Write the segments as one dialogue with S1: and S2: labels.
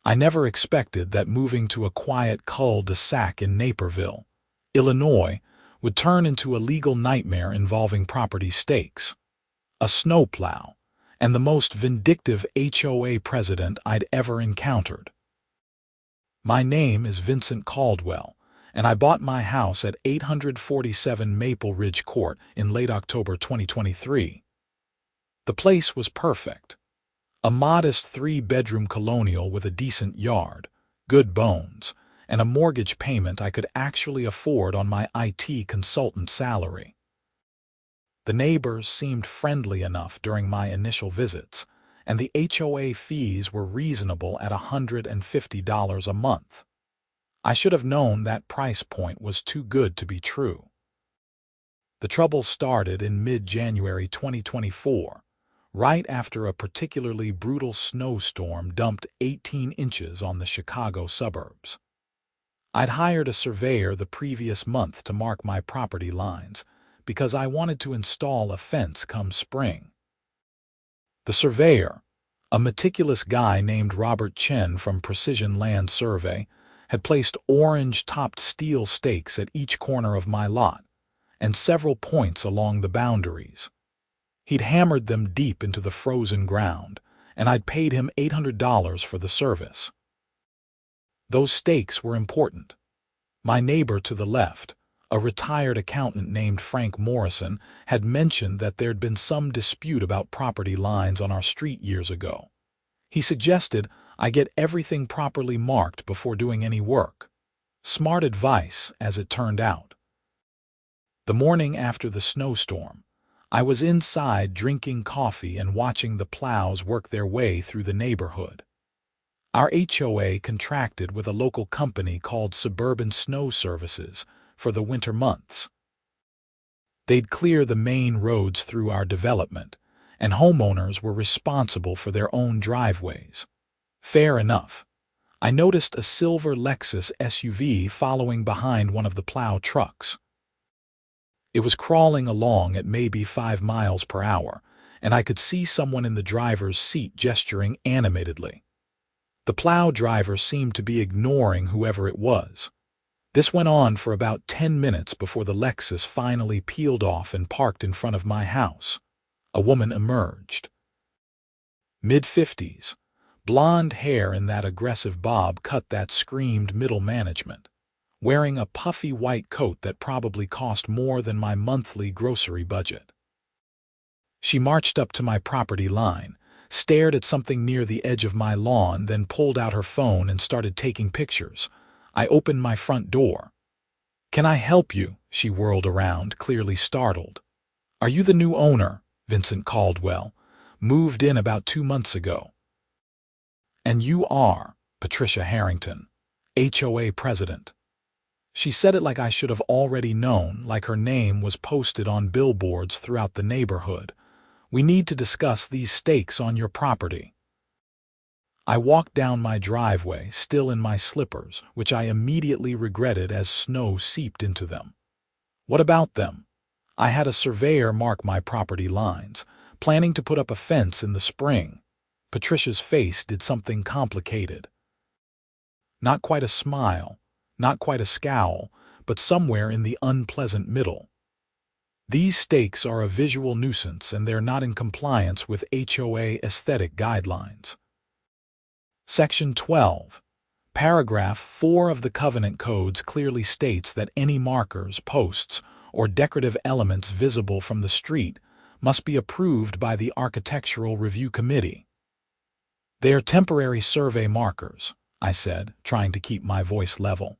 S1: I never expected that moving to a quiet cul-de-sac in Naperville, Illinois, would turn into a legal nightmare involving property stakes, a snowplow, and the most vindictive HOA president I'd ever encountered. My name is Vincent Caldwell, and I bought my house at 847 Maple Ridge Court in late October 2023. The place was perfect. A modest 3-bedroom colonial with a decent yard, good bones, and a mortgage payment I could actually afford on my IT consultant salary. The neighbors seemed friendly enough during my initial visits, and the HOA fees were reasonable at $150 a month. I should have known that price point was too good to be true. The trouble started in mid-January 2024, right after a particularly brutal snowstorm dumped 18 inches on the Chicago suburbs. I'd hired a surveyor the previous month to mark my property lines because I wanted to install a fence come spring. The surveyor, a meticulous guy named Robert Chen from Precision Land Survey, had placed orange-topped steel stakes at each corner of my lot and several points along the boundaries. He'd hammered them deep into the frozen ground, and I'd paid him $800 for the service. Those stakes were important. My neighbor to the left, a retired accountant named Frank Morrison, had mentioned that there'd been some dispute about property lines on our street years ago. He suggested I get everything properly marked before doing any work. Smart advice, as it turned out. The morning after the snowstorm, I was inside drinking coffee and watching the plows work their way through the neighborhood. Our HOA contracted with a local company called Suburban Snow Services for the winter months. They'd clear the main roads through our development, and homeowners were responsible for their own driveways. Fair enough. I noticed a silver Lexus SUV following behind one of the plow trucks. It was crawling along at maybe 5 miles per hour, and I could see someone in the driver's seat gesturing animatedly. The plow driver seemed to be ignoring whoever it was. This went on for about 10 minutes before the Lexus finally peeled off and parked in front of my house. A woman emerged. Mid-50s, blonde hair in that aggressive bob cut that screamed middle management, wearing a puffy white coat that probably cost more than my monthly grocery budget. She marched up to my property line, stared at something near the edge of my lawn, then pulled out her phone and started taking pictures. I opened my front door. "Can I help you?" She whirled around, clearly startled. "Are you the new owner, Vincent Caldwell? Moved in about 2 months ago." "And you are Patricia Harrington, HOA president." She said it like I should have already known, like her name was posted on billboards throughout the neighborhood. "We need to discuss these stakes on your property." I walked down my driveway, still in my slippers, which I immediately regretted as snow seeped into them. What about them? I had a surveyor mark my property lines, planning to put up a fence in the spring. Patricia's face did something complicated. Not quite a smile, not quite a scowl, but somewhere in the unpleasant middle. "These stakes are a visual nuisance and they're not in compliance with HOA aesthetic guidelines. Section 12, Paragraph 4 of the Covenant Codes clearly states that any markers, posts, or decorative elements visible from the street must be approved by the Architectural Review Committee." "They are temporary survey markers," I said, trying to keep my voice level.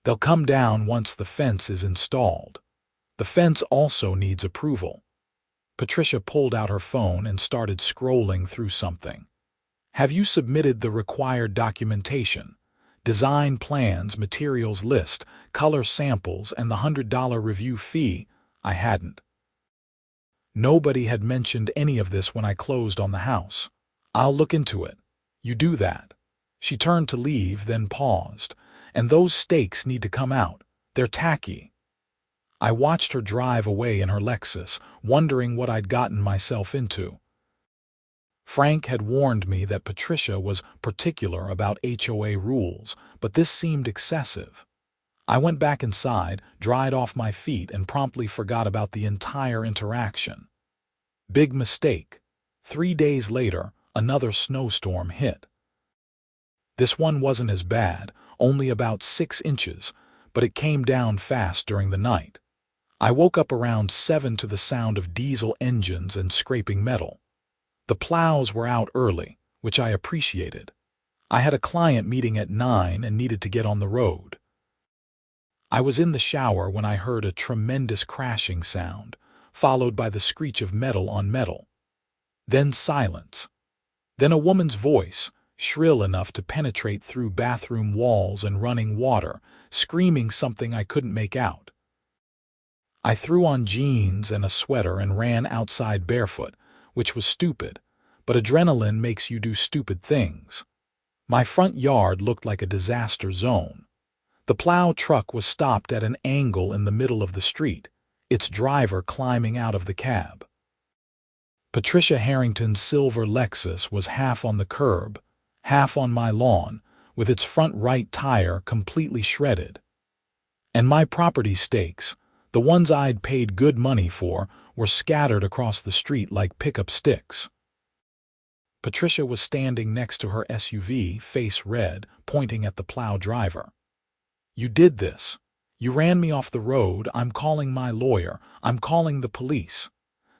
S1: "They'll come down once the fence is installed. The fence also needs approval." Patricia pulled out her phone and started scrolling through something. "Have you submitted the required documentation? Design plans, materials list, color samples, and the $100 review fee?" I hadn't. Nobody had mentioned any of this when I closed on the house. "I'll look into it." "You do that." She turned to leave, then paused. "And those stakes need to come out. They're tacky." I watched her drive away in her Lexus, wondering what I'd gotten myself into. Frank had warned me that Patricia was particular about HOA rules, but this seemed excessive. I went back inside, dried off my feet, and promptly forgot about the entire interaction. Big mistake. 3 days later, another snowstorm hit. This one wasn't as bad, only about 6 inches, but it came down fast during the night. I woke up around 7 to the sound of diesel engines and scraping metal. The plows were out early, which I appreciated. I had a client meeting at 9 and needed to get on the road. I was in the shower when I heard a tremendous crashing sound, followed by the screech of metal on metal. Then silence. Then a woman's voice, shrill enough to penetrate through bathroom walls and running water, screaming something I couldn't make out. I threw on jeans and a sweater and ran outside barefoot, which was stupid, but adrenaline makes you do stupid things. My front yard looked like a disaster zone. The plow truck was stopped at an angle in the middle of the street, its driver climbing out of the cab. Patricia Harrington's silver Lexus was half on the curb, half on my lawn, with its front right tire completely shredded. And my property stakes, the ones I'd paid good money for, were scattered across the street like pickup sticks. Patricia was standing next to her SUV, face red, pointing at the plow driver. "You did this. You ran me off the road. I'm calling my lawyer. I'm calling the police.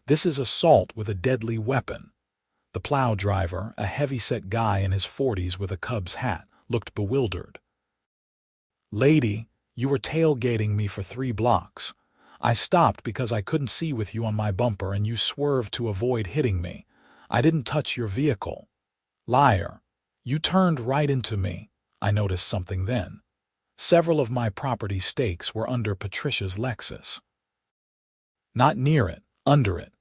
S1: This is assault with a deadly weapon." The plow driver, a heavy-set guy in his 40s with a Cubs hat, looked bewildered. "Lady, you were tailgating me for 3 blocks. I stopped because I couldn't see with you on my bumper and you swerved to avoid hitting me. I didn't touch your vehicle." "Liar. You turned right into me." I noticed something then. Several of my property stakes were under Patricia's Lexus. Not near it, under it.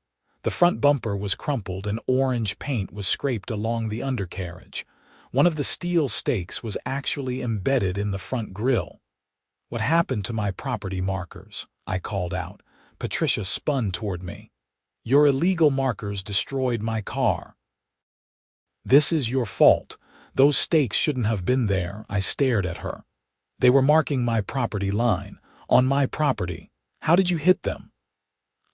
S1: The front bumper was crumpled and orange paint was scraped along the undercarriage. One of the steel stakes was actually embedded in the front grille. "What happened to my property markers?" I called out. Patricia spun toward me. "Your illegal markers destroyed my car." "This is your fault. Those stakes shouldn't have been there." I stared at her. "They were marking my property line. On my property. How did you hit them?"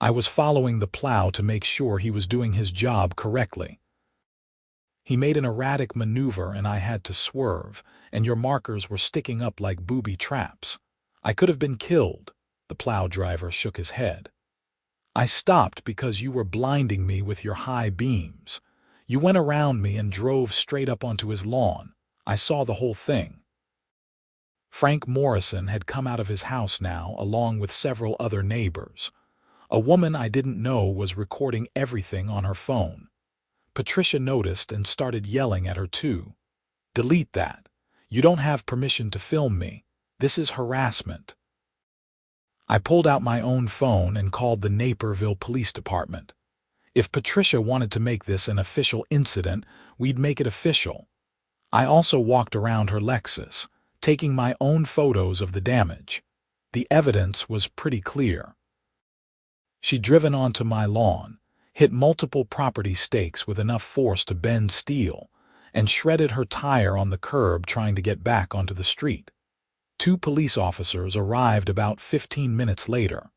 S1: I was following the plow to make sure he was doing his job correctly. "He made an erratic maneuver and I had to swerve, and your markers were sticking up like booby traps. I could have been killed." The plow driver shook his head. "I stopped because you were blinding me with your high beams. You went around me and drove straight up onto his lawn. I saw the whole thing." Frank Morrison had come out of his house now, along with several other neighbors. A woman I didn't know was recording everything on her phone. Patricia noticed and started yelling at her too. "Delete that. You don't have permission to film me. This is harassment." I pulled out my own phone and called the Naperville Police Department. If Patricia wanted to make this an official incident, we'd make it official. I also walked around her Lexus, taking my own photos of the damage. The evidence was pretty clear. She'd driven onto my lawn, hit multiple property stakes with enough force to bend steel, and shredded her tire on the curb trying to get back onto the street. 2 police officers arrived about 15 minutes later.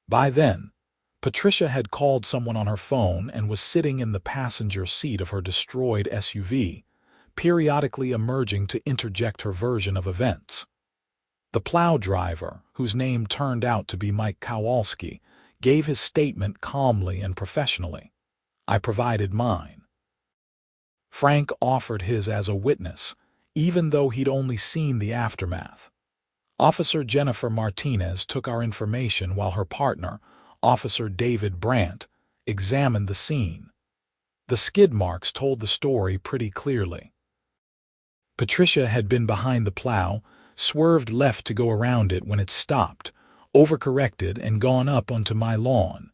S1: By then, Patricia had called someone on her phone and was sitting in the passenger seat of her destroyed SUV, periodically emerging to interject her version of events. The plow driver, whose name turned out to be Mike Kowalski, gave his statement calmly and professionally. I provided mine. Frank offered his as a witness, even though he'd only seen the aftermath. Officer Jennifer Martinez took our information while her partner, Officer David Brandt, examined the scene. The skid marks told the story pretty clearly. Patricia had been behind the plow, swerved left to go around it when it stopped, overcorrected and gone up onto my lawn.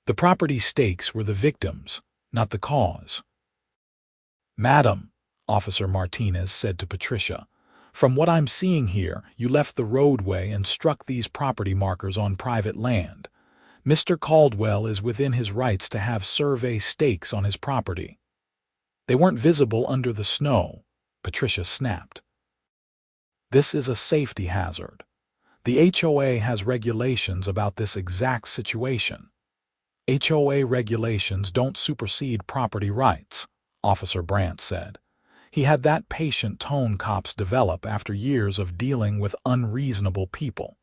S1: The property stakes were the victims, not the cause. "Madam," Officer Martinez said to Patricia, "from what I'm seeing here, you left the roadway and struck these property markers on private land. Mr. Caldwell is within his rights to have survey stakes on his property. They weren't visible under the snow, Patricia snapped. This is a safety hazard. The HOA has regulations about this exact situation. HOA regulations don't supersede property rights, Officer Brandt said. He had that patient tone cops develop after years of dealing with unreasonable people.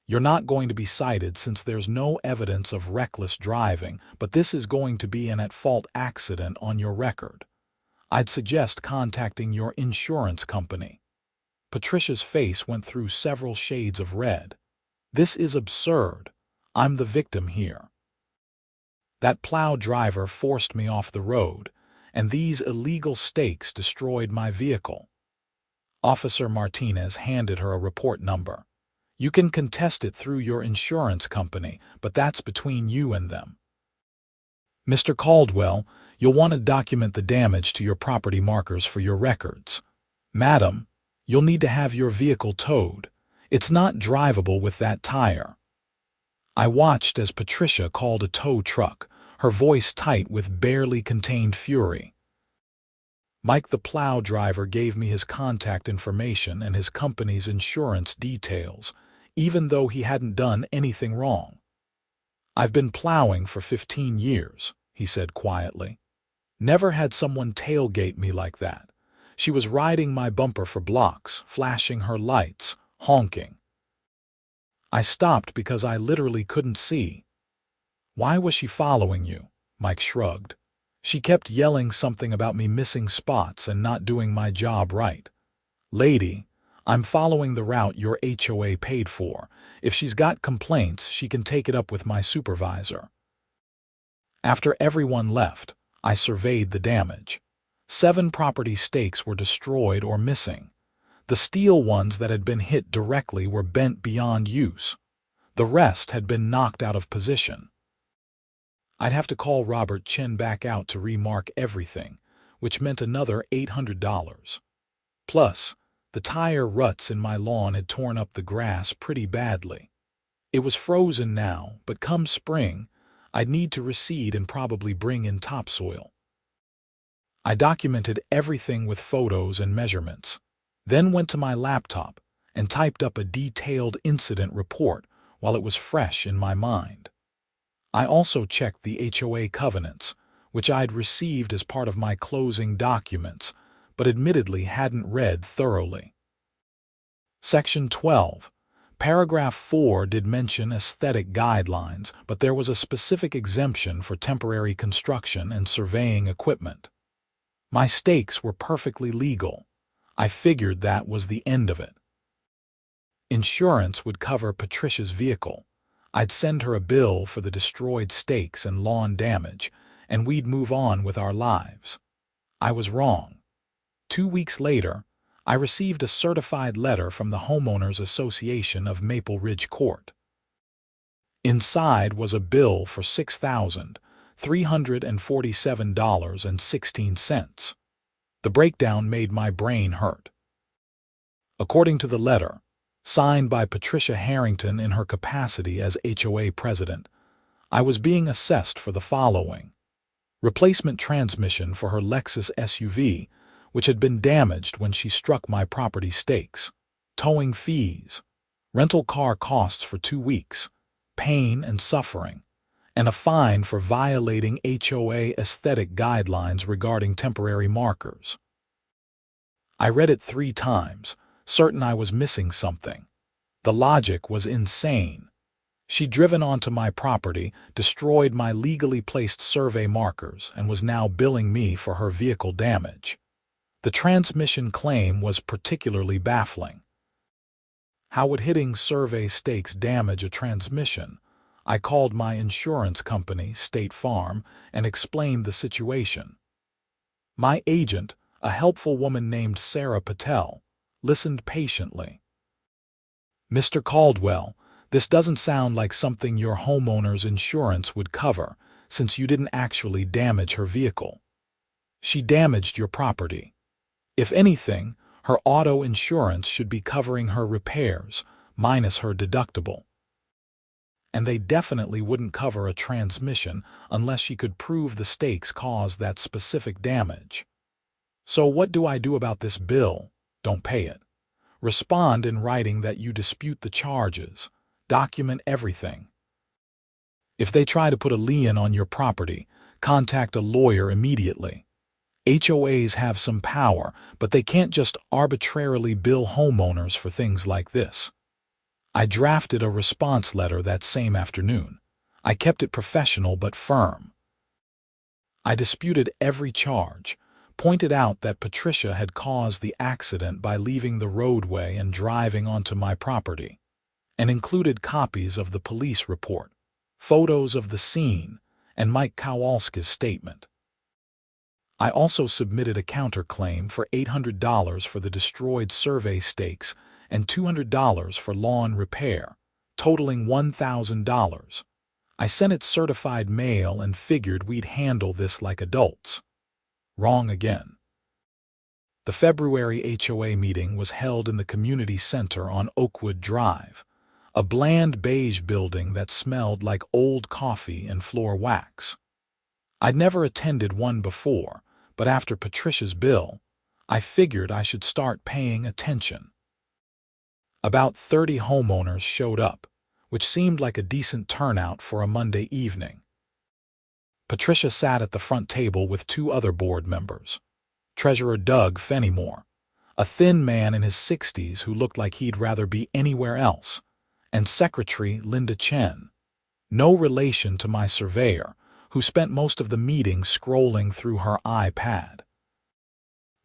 S1: You're not going to be cited since there's no evidence of reckless driving, but this is going to be an at-fault accident on your record. I'd suggest contacting your insurance company. Patricia's face went through several shades of red. This is absurd. I'm the victim here. That plow driver forced me off the road, and these illegal stakes destroyed my vehicle. Officer Martinez handed her a report number. You can contest it through your insurance company, but that's between you and them. Mr. Caldwell, you'll want to document the damage to your property markers for your records. Madam, you'll need to have your vehicle towed. It's not drivable with that tire. I watched as Patricia called a tow truck, her voice tight with barely contained fury. Mike the plow driver gave me his contact information and his company's insurance details, even though he hadn't done anything wrong. I've been plowing for 15 years, he said quietly. Never had someone tailgate me like that. She was riding my bumper for blocks, flashing her lights, honking. I stopped because I literally couldn't see. Why was she following you? Mike shrugged. She kept yelling something about me missing spots and not doing my job right. Lady, I'm following the route your HOA paid for. If she's got complaints, she can take it up with my supervisor. After everyone left, I surveyed the damage. 7 property stakes were destroyed or missing. The steel ones that had been hit directly were bent beyond use. The rest had been knocked out of position. I'd have to call Robert Chin back out to remark everything, which meant another $800. Plus, the tire ruts in my lawn had torn up the grass pretty badly. It was frozen now, but come spring, I'd need to reseed and probably bring in topsoil. I documented everything with photos and measurements, then went to my laptop and typed up a detailed incident report while it was fresh in my mind. I also checked the HOA covenants, which I'd received as part of my closing documents, but admittedly hadn't read thoroughly. Section 12. Paragraph 4 did mention aesthetic guidelines, but there was a specific exemption for temporary construction and surveying equipment. My stakes were perfectly legal. I figured that was the end of it. Insurance would cover Patricia's vehicle. I'd send her a bill for the destroyed stakes and lawn damage, and we'd move on with our lives. I was wrong. 2 weeks later, I received a certified letter from the Homeowners Association of Maple Ridge Court. Inside was a bill for $6,347.16. The breakdown made my brain hurt. According to the letter, signed by Patricia Harrington in her capacity as HOA president, I was being assessed for the following: replacement transmission for her Lexus SUV, which had been damaged when she struck my property stakes, towing fees, rental car costs for 2 weeks, pain and suffering, and a fine for violating HOA aesthetic guidelines regarding temporary markers. I read it 3 times, certain I was missing something. The logic was insane. She'd driven onto my property, destroyed my legally placed survey markers, and was now billing me for her vehicle damage. The transmission claim was particularly baffling. How would hitting survey stakes damage a transmission? I called my insurance company, State Farm, and explained the situation. My agent, a helpful woman named Sarah Patel, listened patiently. Mr. Caldwell, this doesn't sound like something your homeowner's insurance would cover, since you didn't actually damage her vehicle. She damaged your property. If anything, her auto insurance should be covering her repairs, minus her deductible. and they definitely wouldn't cover a transmission unless she could prove the stakes caused that specific damage. So what do I do about this bill? Don't pay it. Respond in writing that you dispute the charges. Document everything. If they try to put a lien on your property, contact a lawyer immediately. HOAs have some power, but they can't just arbitrarily bill homeowners for things like this. I drafted a response letter that same afternoon. I kept it professional but firm. I disputed every charge, pointed out that Patricia had caused the accident by leaving the roadway and driving onto my property, and included copies of the police report, photos of the scene, and Mike Kowalski's statement. I also submitted a counterclaim for $800 for the destroyed survey stakes and $200 for lawn repair, totaling $1,000. I sent it certified mail and figured we'd handle this like adults. Wrong again. The February HOA meeting was held in the community center on Oakwood Drive, a bland beige building that smelled like old coffee and floor wax. I'd never attended one before, but after Patricia's bill, I figured I should start paying attention. About 30 homeowners showed up, which seemed like a decent turnout for a Monday evening. Patricia sat at the front table with 2 other board members. Treasurer Doug Fenimore, a thin man in his 60s who looked like he'd rather be anywhere else, and Secretary Linda Chen, no relation to my surveyor, who spent most of the meeting scrolling through her iPad.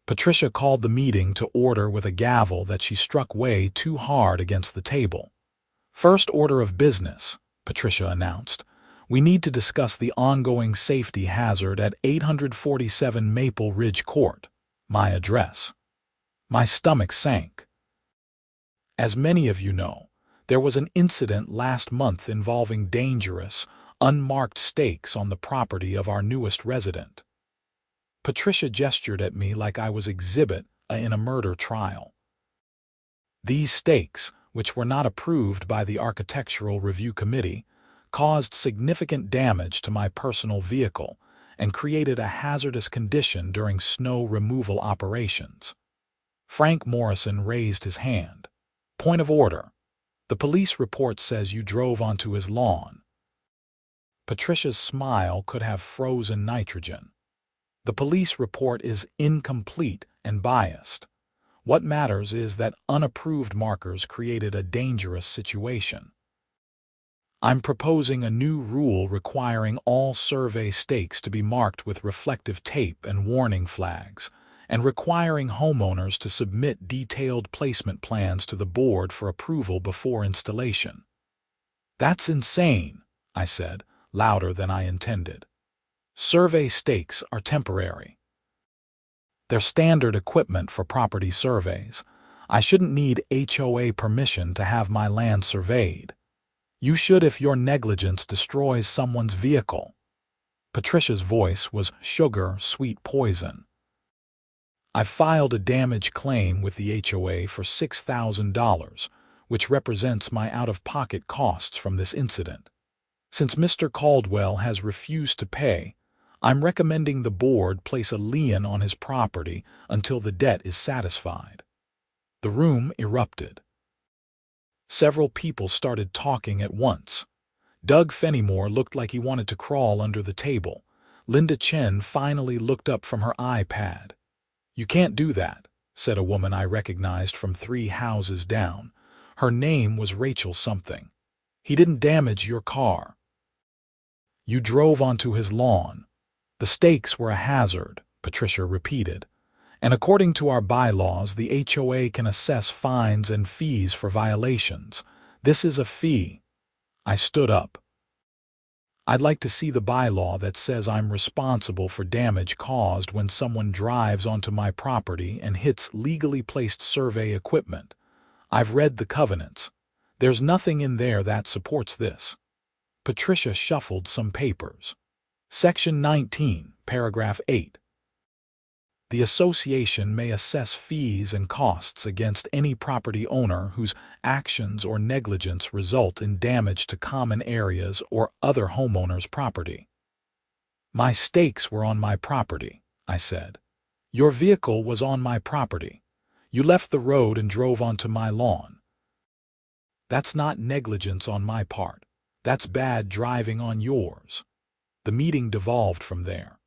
S1: Patricia called the meeting to order with a gavel that she struck way too hard against the table. First order of business, Patricia announced. We need to discuss the ongoing safety hazard at 847 Maple Ridge Court, my address. My stomach sank. As many of you know, there was an incident last month involving dangerous, unmarked stakes on the property of our newest resident. Patricia gestured at me like I was exhibit A in a murder trial. These stakes, which were not approved by the Architectural Review Committee, caused significant damage to my personal vehicle and created a hazardous condition during snow removal operations. Frank Morrison raised his hand. Point of order. The police report says you drove onto his lawn. Patricia's smile could have frozen nitrogen. The police report is incomplete and biased. What matters is that unapproved markers created a dangerous situation. I'm proposing a new rule requiring all survey stakes to be marked with reflective tape and warning flags, and requiring homeowners to submit detailed placement plans to the board for approval before installation. That's insane, I said, louder than I intended. Survey stakes are temporary. They're standard equipment for property surveys. I shouldn't need HOA permission to have my land surveyed. You should if your negligence destroys someone's vehicle. Patricia's voice was sugar-sweet poison. I filed a damage claim with the HOA for $6,000, which represents my out-of-pocket costs from this incident. Since Mr. Caldwell has refused to pay, I'm recommending the board place a lien on his property until the debt is satisfied. The room erupted. Several people started talking at once. Doug Fenimore looked like he wanted to crawl under the table. Linda Chen finally looked up from her iPad. You can't do that, said a woman I recognized from 3 houses down. Her name was Rachel something. He didn't damage your car. You drove onto his lawn. The stakes were a hazard, Patricia repeated. And according to our bylaws, the HOA can assess fines and fees for violations. This is a fee. I stood up. I'd like to see the bylaw that says I'm responsible for damage caused when someone drives onto my property and hits legally placed survey equipment. I've read the covenants. There's nothing in there that supports this. Patricia shuffled some papers. Section 19, paragraph 8. The association may assess fees and costs against any property owner whose actions or negligence result in damage to common areas or other homeowners' property. My stakes were on my property, I said. Your vehicle was on my property. You left the road and drove onto my lawn. That's not negligence on my part. That's bad driving on yours. The meeting devolved from there.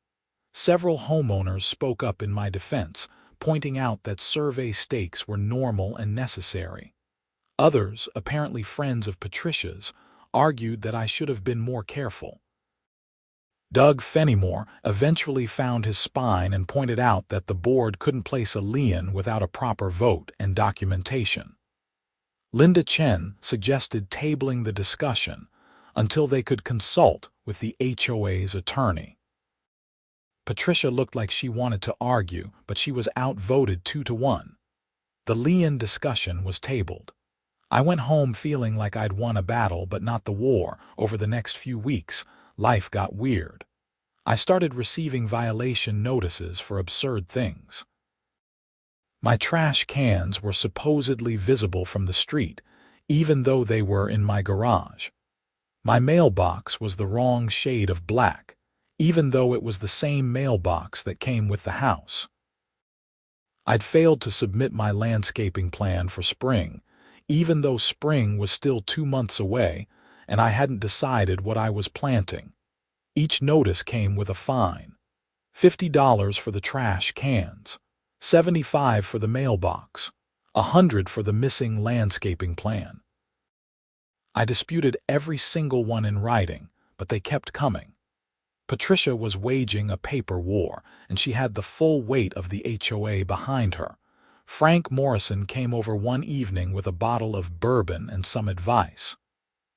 S1: Several homeowners spoke up in my defense, pointing out that survey stakes were normal and necessary. Others, apparently friends of Patricia's, argued that I should have been more careful. Doug Fenimore eventually found his spine and pointed out that the board couldn't place a lien without a proper vote and documentation. Linda Chen suggested tabling the discussion until they could consult with the HOA's attorney. Patricia looked like she wanted to argue, but she was outvoted 2-1. The lien discussion was tabled. I went home feeling like I'd won a battle but not the war. Over the next few weeks, life got weird. I started receiving violation notices for absurd things. My trash cans were supposedly visible from the street, even though they were in my garage. My mailbox was the wrong shade of black, even though it was the same mailbox that came with the house. I'd failed to submit my landscaping plan for spring, even though spring was still 2 months away, and I hadn't decided what I was planting. Each notice came with a fine: $50 for the trash cans, $75 for the mailbox, $100 for the missing landscaping plan. I disputed every single one in writing, but they kept coming. Patricia was waging a paper war, and she had the full weight of the HOA behind her. Frank Morrison came over one evening with a bottle of bourbon and some advice.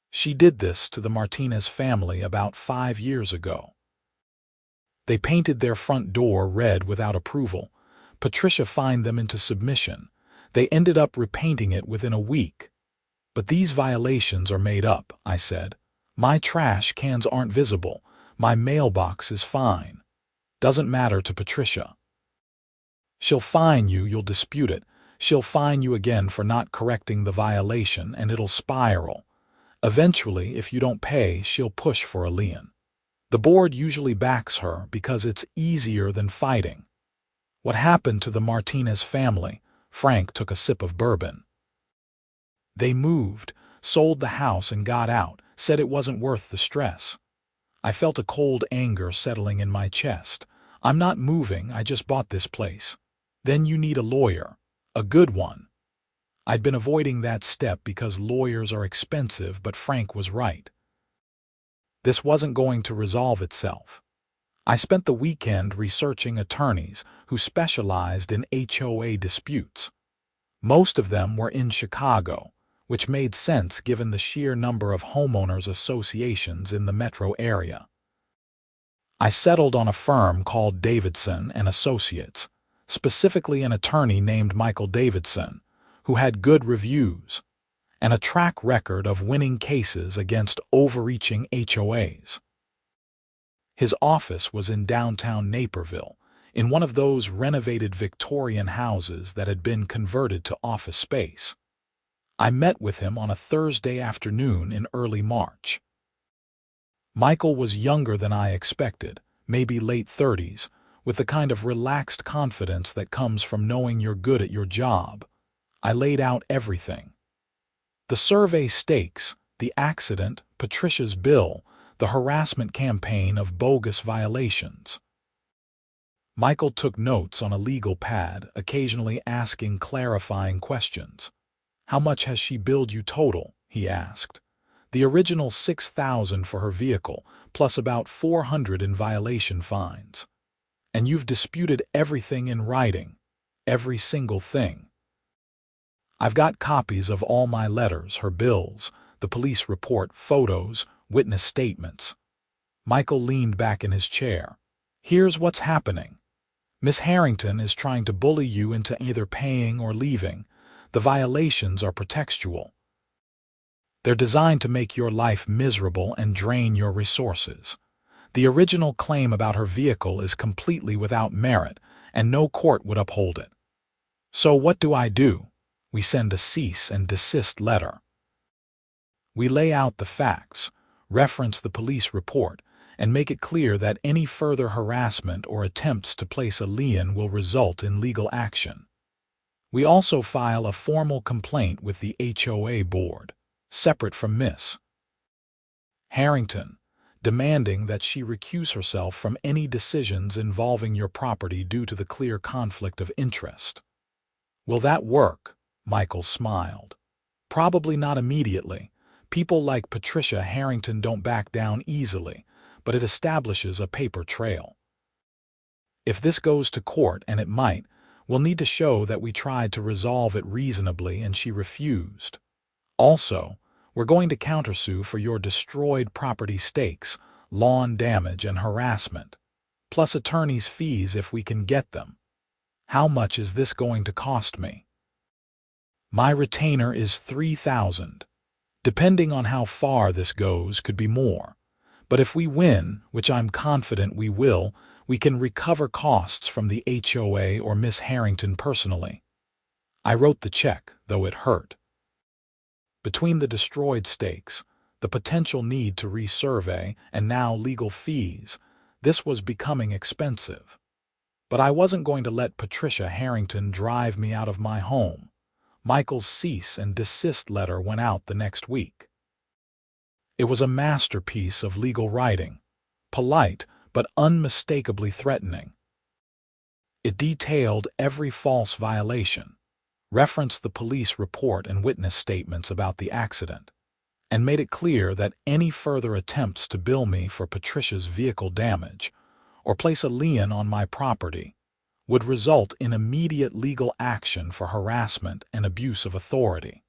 S1: She did this to the Martinez family about 5 years ago. They painted their front door red without approval. Patricia fined them into submission. They ended up repainting it within a week. But these violations are made up, I said. My trash cans aren't visible. My mailbox is fine. Doesn't matter to Patricia. She'll fine you, you'll dispute it. She'll fine you again for not correcting the violation, and it'll spiral. Eventually, if you don't pay, she'll push for a lien. The board usually backs her because it's easier than fighting. What happened to the Martinez family? Frank took a sip of bourbon. They moved, sold the house and got out, said it wasn't worth the stress. I felt a cold anger settling in my chest. I'm not moving, I just bought this place. Then you need a lawyer. A good one. I'd been avoiding that step because lawyers are expensive, but Frank was right. This wasn't going to resolve itself. I spent the weekend researching attorneys who specialized in HOA disputes. Most of them were in Chicago, which made sense given the sheer number of homeowners associations in the metro area. I settled on a firm called Davidson and Associates, specifically an attorney named Michael Davidson, who had good reviews and a track record of winning cases against overreaching HOAs. His office was in downtown Naperville, in one of those renovated Victorian houses that had been converted to office space. I met with him on a Thursday afternoon in early March. Michael was younger than I expected, maybe late 30s, with the kind of relaxed confidence that comes from knowing you're good at your job. I laid out everything. The survey stakes, the accident, Patricia's bill, the harassment campaign of bogus violations. Michael took notes on a legal pad, occasionally asking clarifying questions. How much has she billed you total? He asked. The original $6,000 for her vehicle, plus about $400 in violation fines. And you've disputed everything in writing. Every single thing. I've got copies of all my letters, her bills, the police report, photos, witness statements. Michael leaned back in his chair. Here's what's happening. Miss Harrington is trying to bully you into either paying or leaving. The violations are pretextual. They're designed to make your life miserable and drain your resources. The original claim about her vehicle is completely without merit, and no court would uphold it. So what do? We send a cease and desist letter. We lay out the facts, reference the police report, and make it clear that any further harassment or attempts to place a lien will result in legal action. We also file a formal complaint with the HOA board, separate from Miss Harrington, demanding that she recuse herself from any decisions involving your property due to the clear conflict of interest. Will that work? Michael smiled. Probably not immediately. People like Patricia Harrington don't back down easily, but it establishes a paper trail. If this goes to court, and it might, we'll need to show that we tried to resolve it reasonably and she refused. Also, we're going to countersue for your destroyed property stakes, lawn damage, and harassment, plus attorney's fees if we can get them. How much is this going to cost me? My retainer is $3,000. Depending on how far this goes, could be more. But if we win, which I'm confident we will, we can recover costs from the HOA or Miss Harrington personally. I wrote the check, though it hurt. Between the destroyed stakes, the potential need to resurvey, and now legal fees, this was becoming expensive. But I wasn't going to let Patricia Harrington drive me out of my home. Michael's cease and desist letter went out the next week. It was a masterpiece of legal writing, polite but unmistakably threatening. It detailed every false violation, referenced the police report and witness statements about the accident, and made it clear that any further attempts to bill me for Patricia's vehicle damage or place a lien on my property would result in immediate legal action for harassment and abuse of authority.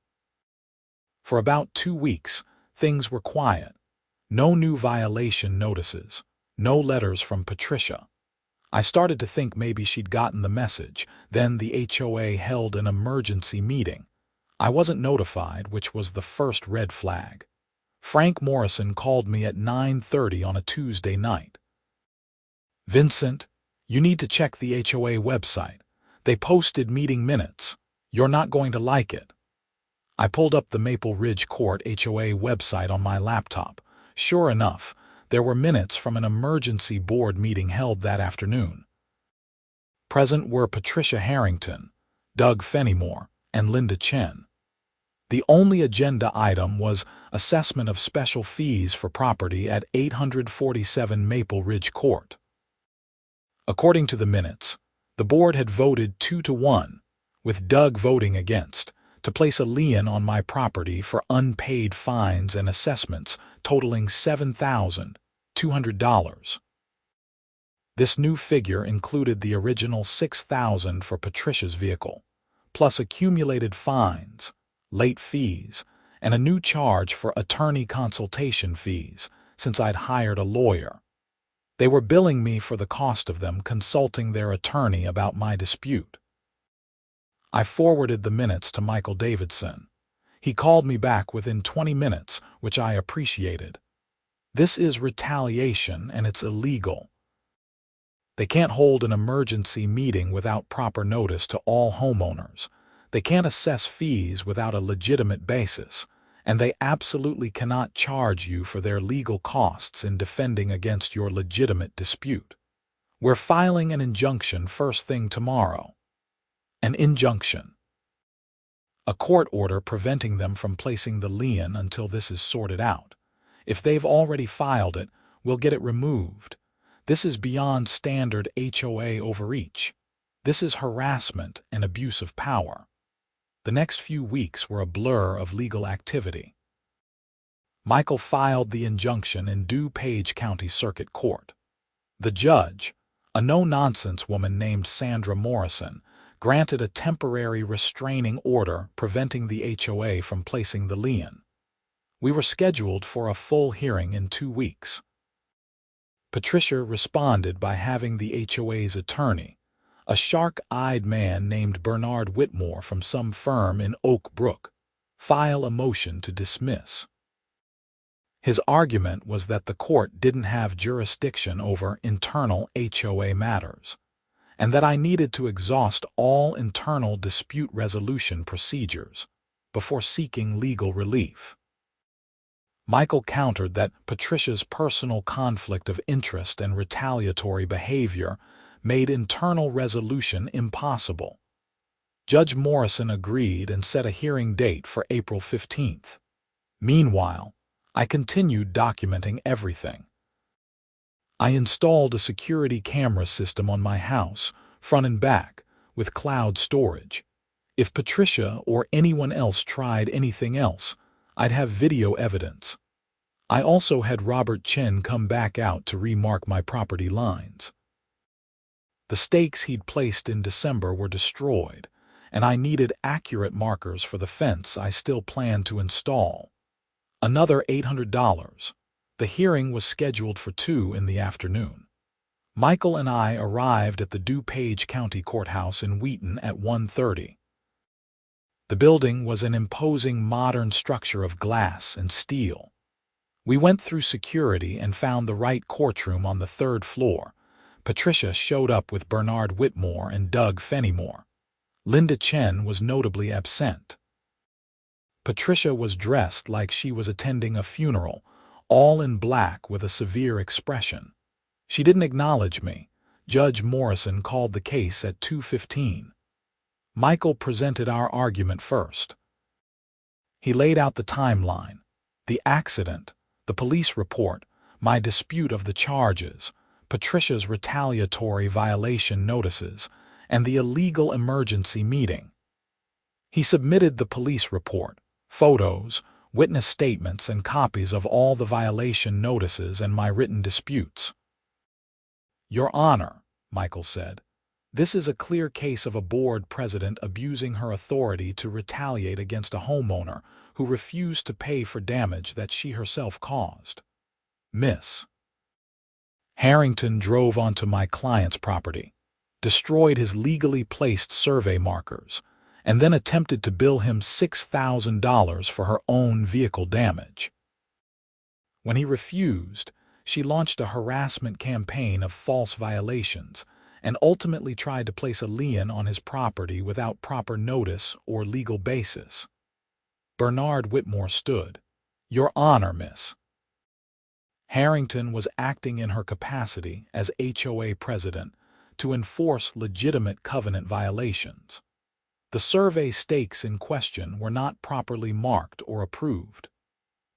S1: For about 2 weeks, things were quiet. No new violation notices, no letters from Patricia. I started to think maybe she'd gotten the message. Then the HOA held an emergency meeting. I wasn't notified, which was the first red flag. Frank Morrison called me at 9:30 on a Tuesday night. Vincent, you need to check the HOA website. They posted meeting minutes. You're not going to like it. I pulled up the Maple Ridge Court HOA website on my laptop. Sure enough, there were minutes from an emergency board meeting held that afternoon. Present were Patricia Harrington, Doug Fenimore, and Linda Chen. The only agenda item was assessment of special fees for property at 847 Maple Ridge Court. According to the minutes, the board had voted 2-1, with Doug voting against, to place a lien on my property for unpaid fines and assessments totaling $7,200. This new figure included the original $6,000 for Patricia's vehicle, plus accumulated fines, late fees, and a new charge for attorney consultation fees since I'd hired a lawyer. They were billing me for the cost of them consulting their attorney about my dispute. I forwarded the minutes to Michael Davidson. He called me back within 20 minutes, which I appreciated. This is retaliation and it's illegal. They can't hold an emergency meeting without proper notice to all homeowners. They can't assess fees without a legitimate basis, and they absolutely cannot charge you for their legal costs in defending against your legitimate dispute. We're filing an injunction first thing tomorrow. An injunction. A court order preventing them from placing the lien until this is sorted out. If they've already filed it, we'll get it removed. This is beyond standard HOA overreach. This is harassment and abuse of power. The next few weeks were a blur of legal activity. Michael filed the injunction in DuPage County Circuit Court. The judge, a no-nonsense woman named Sandra Morrison, granted a temporary restraining order preventing the HOA from placing the lien. We were scheduled for a full hearing in 2 weeks. Patricia responded by having the HOA's attorney, a shark-eyed man named Bernard Whitmore from some firm in Oak Brook, file a motion to dismiss. His argument was that the court didn't have jurisdiction over internal HOA matters, and that I needed to exhaust all internal dispute resolution procedures before seeking legal relief. Michael countered that Patricia's personal conflict of interest and retaliatory behavior made internal resolution impossible. Judge Morrison agreed and set a hearing date for April 15th. Meanwhile, I continued documenting everything. I installed a security camera system on my house, front and back, with cloud storage. If Patricia or anyone else tried anything else, I'd have video evidence. I also had Robert Chen come back out to remark my property lines. The stakes he'd placed in December were destroyed, and I needed accurate markers for the fence I still planned to install. Another $800. The hearing was scheduled for 2 in the afternoon. Michael and I arrived at the DuPage County Courthouse in Wheaton at 1:30. The building was an imposing modern structure of glass and steel. We went through security and found the right courtroom on the 3rd floor. Patricia showed up with Bernard Whitmore and Doug Fenimore. Linda Chen was notably absent. Patricia was dressed like she was attending a funeral, all in black with a severe expression. She didn't acknowledge me. Judge Morrison called the case at 2:15. Michael presented our argument first. He laid out the timeline, the accident, the police report, my dispute of the charges, Patricia's retaliatory violation notices, and the illegal emergency meeting. He submitted the police report, photos, witness statements, and copies of all the violation notices and my written disputes. Your Honor, Michael said, this is a clear case of a board president abusing her authority to retaliate against a homeowner who refused to pay for damage that she herself caused. Miss Harrington drove onto my client's property, destroyed his legally placed survey markers, and then attempted to bill him $6,000 for her own vehicle damage. When he refused, she launched a harassment campaign of false violations and ultimately tried to place a lien on his property without proper notice or legal basis. Bernard Whitmore stood. Your Honor, Miss Harrington was acting in her capacity as HOA president to enforce legitimate covenant violations. The survey stakes in question were not properly marked or approved.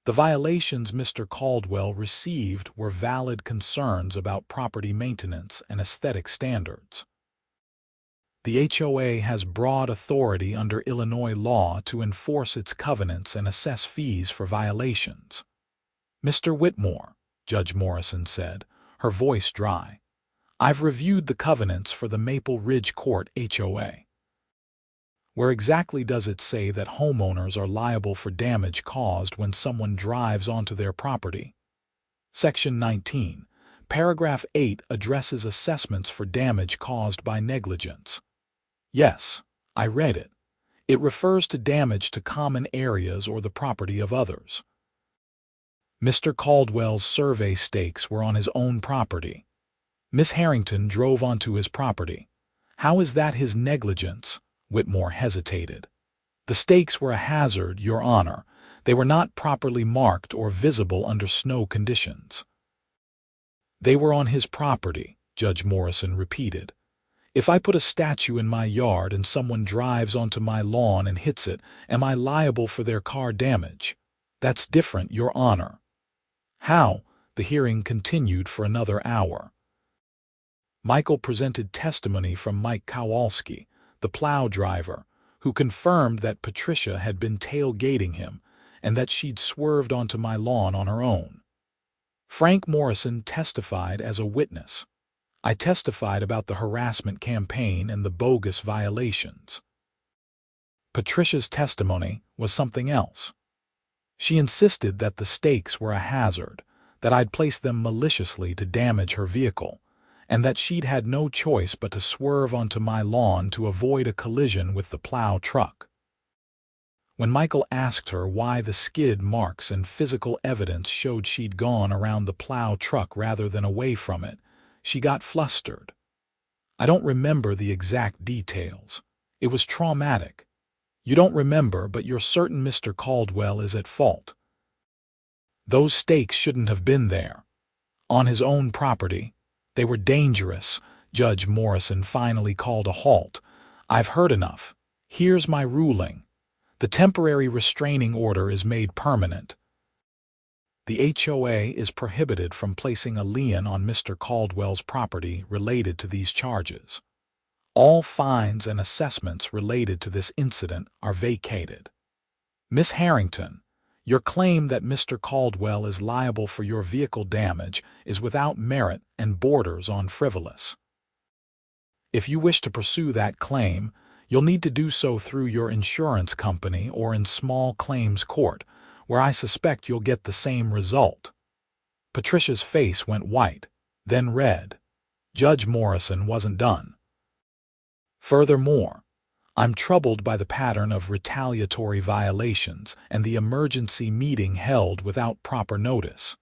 S1: The violations Mr. Caldwell received were valid concerns about property maintenance and aesthetic standards. The HOA has broad authority under Illinois law to enforce its covenants and assess fees for violations. Mr. Whitmore, Judge Morrison said, her voice dry, I've reviewed the covenants for the Maple Ridge Court HOA. Where exactly does it say that homeowners are liable for damage caused when someone drives onto their property? Section 19, Paragraph 8 addresses assessments for damage caused by negligence. Yes, I read it. It refers to damage to common areas or the property of others. Mr. Caldwell's survey stakes were on his own property. Miss Harrington drove onto his property. How is that his negligence? Whitmore hesitated. The stakes were a hazard, Your Honor. They were not properly marked or visible under snow conditions. They were on his property, Judge Morrison repeated. If I put a statue in my yard and someone drives onto my lawn and hits it, am I liable for their car damage? That's different, Your Honor. How? The hearing continued for another hour. Michael presented testimony from Mike Kowalski, the plow driver, who confirmed that Patricia had been tailgating him and that she'd swerved onto my lawn on her own. Frank Morrison testified as a witness. I testified about the harassment campaign and the bogus violations. Patricia's testimony was something else. She insisted that the stakes were a hazard, that I'd placed them maliciously to damage her vehicle, and that she'd had no choice but to swerve onto my lawn to avoid a collision with the plow truck. When Michael asked her why the skid marks and physical evidence showed she'd gone around the plow truck rather than away from it, she got flustered. I don't remember the exact details. It was traumatic. You don't remember, but you're certain Mr. Caldwell is at fault. Those stakes shouldn't have been there. On his own property. They were dangerous. Judge Morrison finally called a halt. I've heard enough. Here's my ruling. The temporary restraining order is made permanent. The HOA is prohibited from placing a lien on Mr. Caldwell's property related to these charges. All fines and assessments related to this incident are vacated. Miss Harrington, your claim that Mr. Caldwell is liable for your vehicle damage is without merit and borders on frivolous. If you wish to pursue that claim, you'll need to do so through your insurance company or in small claims court, where I suspect you'll get the same result. Patricia's face went white, then red. Judge Morrison wasn't done. Furthermore, I'm troubled by the pattern of retaliatory violations and the emergency meeting held without proper notice.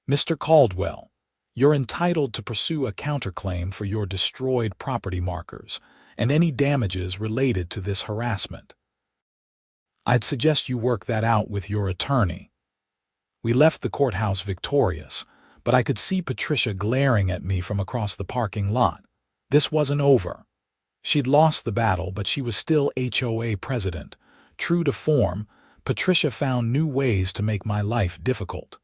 S1: Mr. Caldwell, you're entitled to pursue a counterclaim for your destroyed property markers and any damages related to this harassment. I'd suggest you work that out with your attorney. We left the courthouse victorious, but I could see Patricia glaring at me from across the parking lot. This wasn't over. She'd lost the battle, but she was still HOA president. True to form, Patricia found new ways to make my life difficult.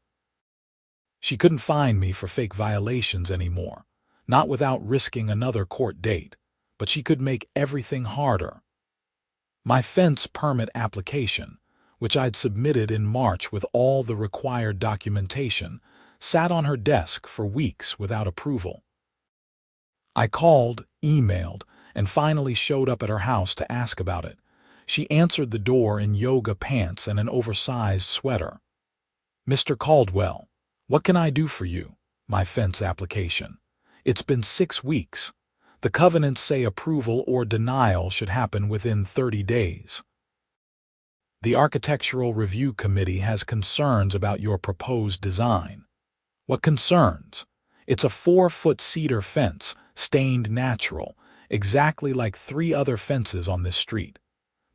S1: She couldn't fine me for fake violations anymore, not without risking another court date, but she could make everything harder. My fence permit application, which I'd submitted in March with all the required documentation, sat on her desk for weeks without approval. I called, emailed, and finally showed up at her house to ask about it. She answered the door in yoga pants and an oversized sweater. Mr. Caldwell, what can I do for you? My fence application. It's been 6 weeks. The covenants say approval or denial should happen within 30 days. The Architectural Review Committee has concerns about your proposed design. What concerns? It's a 4-foot cedar fence, stained natural, exactly like 3 other fences on this street.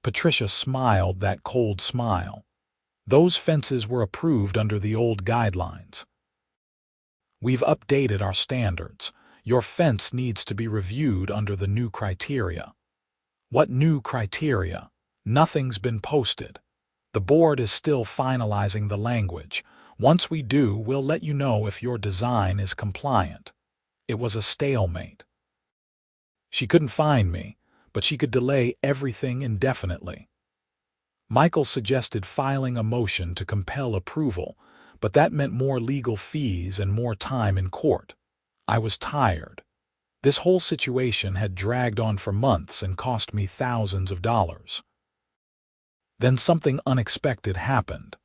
S1: Patricia smiled that cold smile. Those fences were approved under the old guidelines. We've updated our standards. Your fence needs to be reviewed under the new criteria. What new criteria? Nothing's been posted. The board is still finalizing the language. Once we do, we'll let you know if your design is compliant. It was a stalemate. She couldn't find me, but she could delay everything indefinitely. Michael suggested filing a motion to compel approval, but that meant more legal fees and more time in court. I was tired. This whole situation had dragged on for months and cost me thousands of dollars. Then something unexpected happened.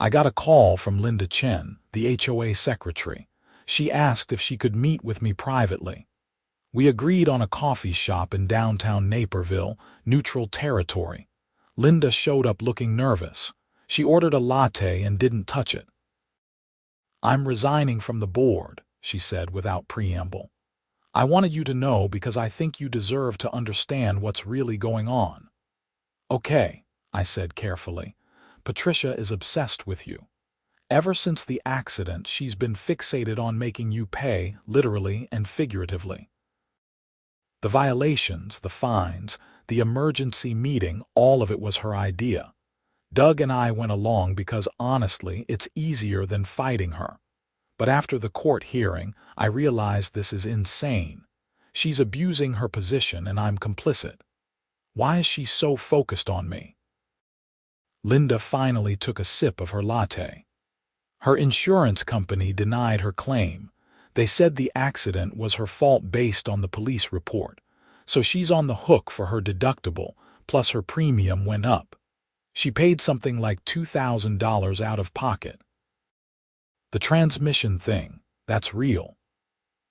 S1: I got a call from Linda Chen, the HOA secretary. She asked if she could meet with me privately. We agreed on a coffee shop in downtown Naperville, neutral territory. Linda showed up looking nervous. She ordered a latte and didn't touch it. I'm resigning from the board, she said without preamble. I wanted you to know because I think you deserve to understand what's really going on. Okay, I said carefully. Patricia is obsessed with you. Ever since the accident, she's been fixated on making you pay, literally and figuratively. The violations, the fines, the emergency meeting, all of it was her idea. Doug and I went along because, honestly, it's easier than fighting her. But after the court hearing, I realized this is insane. She's abusing her position and I'm complicit. Why is she so focused on me? Linda finally took a sip of her latte. Her insurance company denied her claim. They said the accident was her fault based on the police report, so she's on the hook for her deductible, plus her premium went up. She paid something like $2,000 out of pocket. The transmission thing, that's real.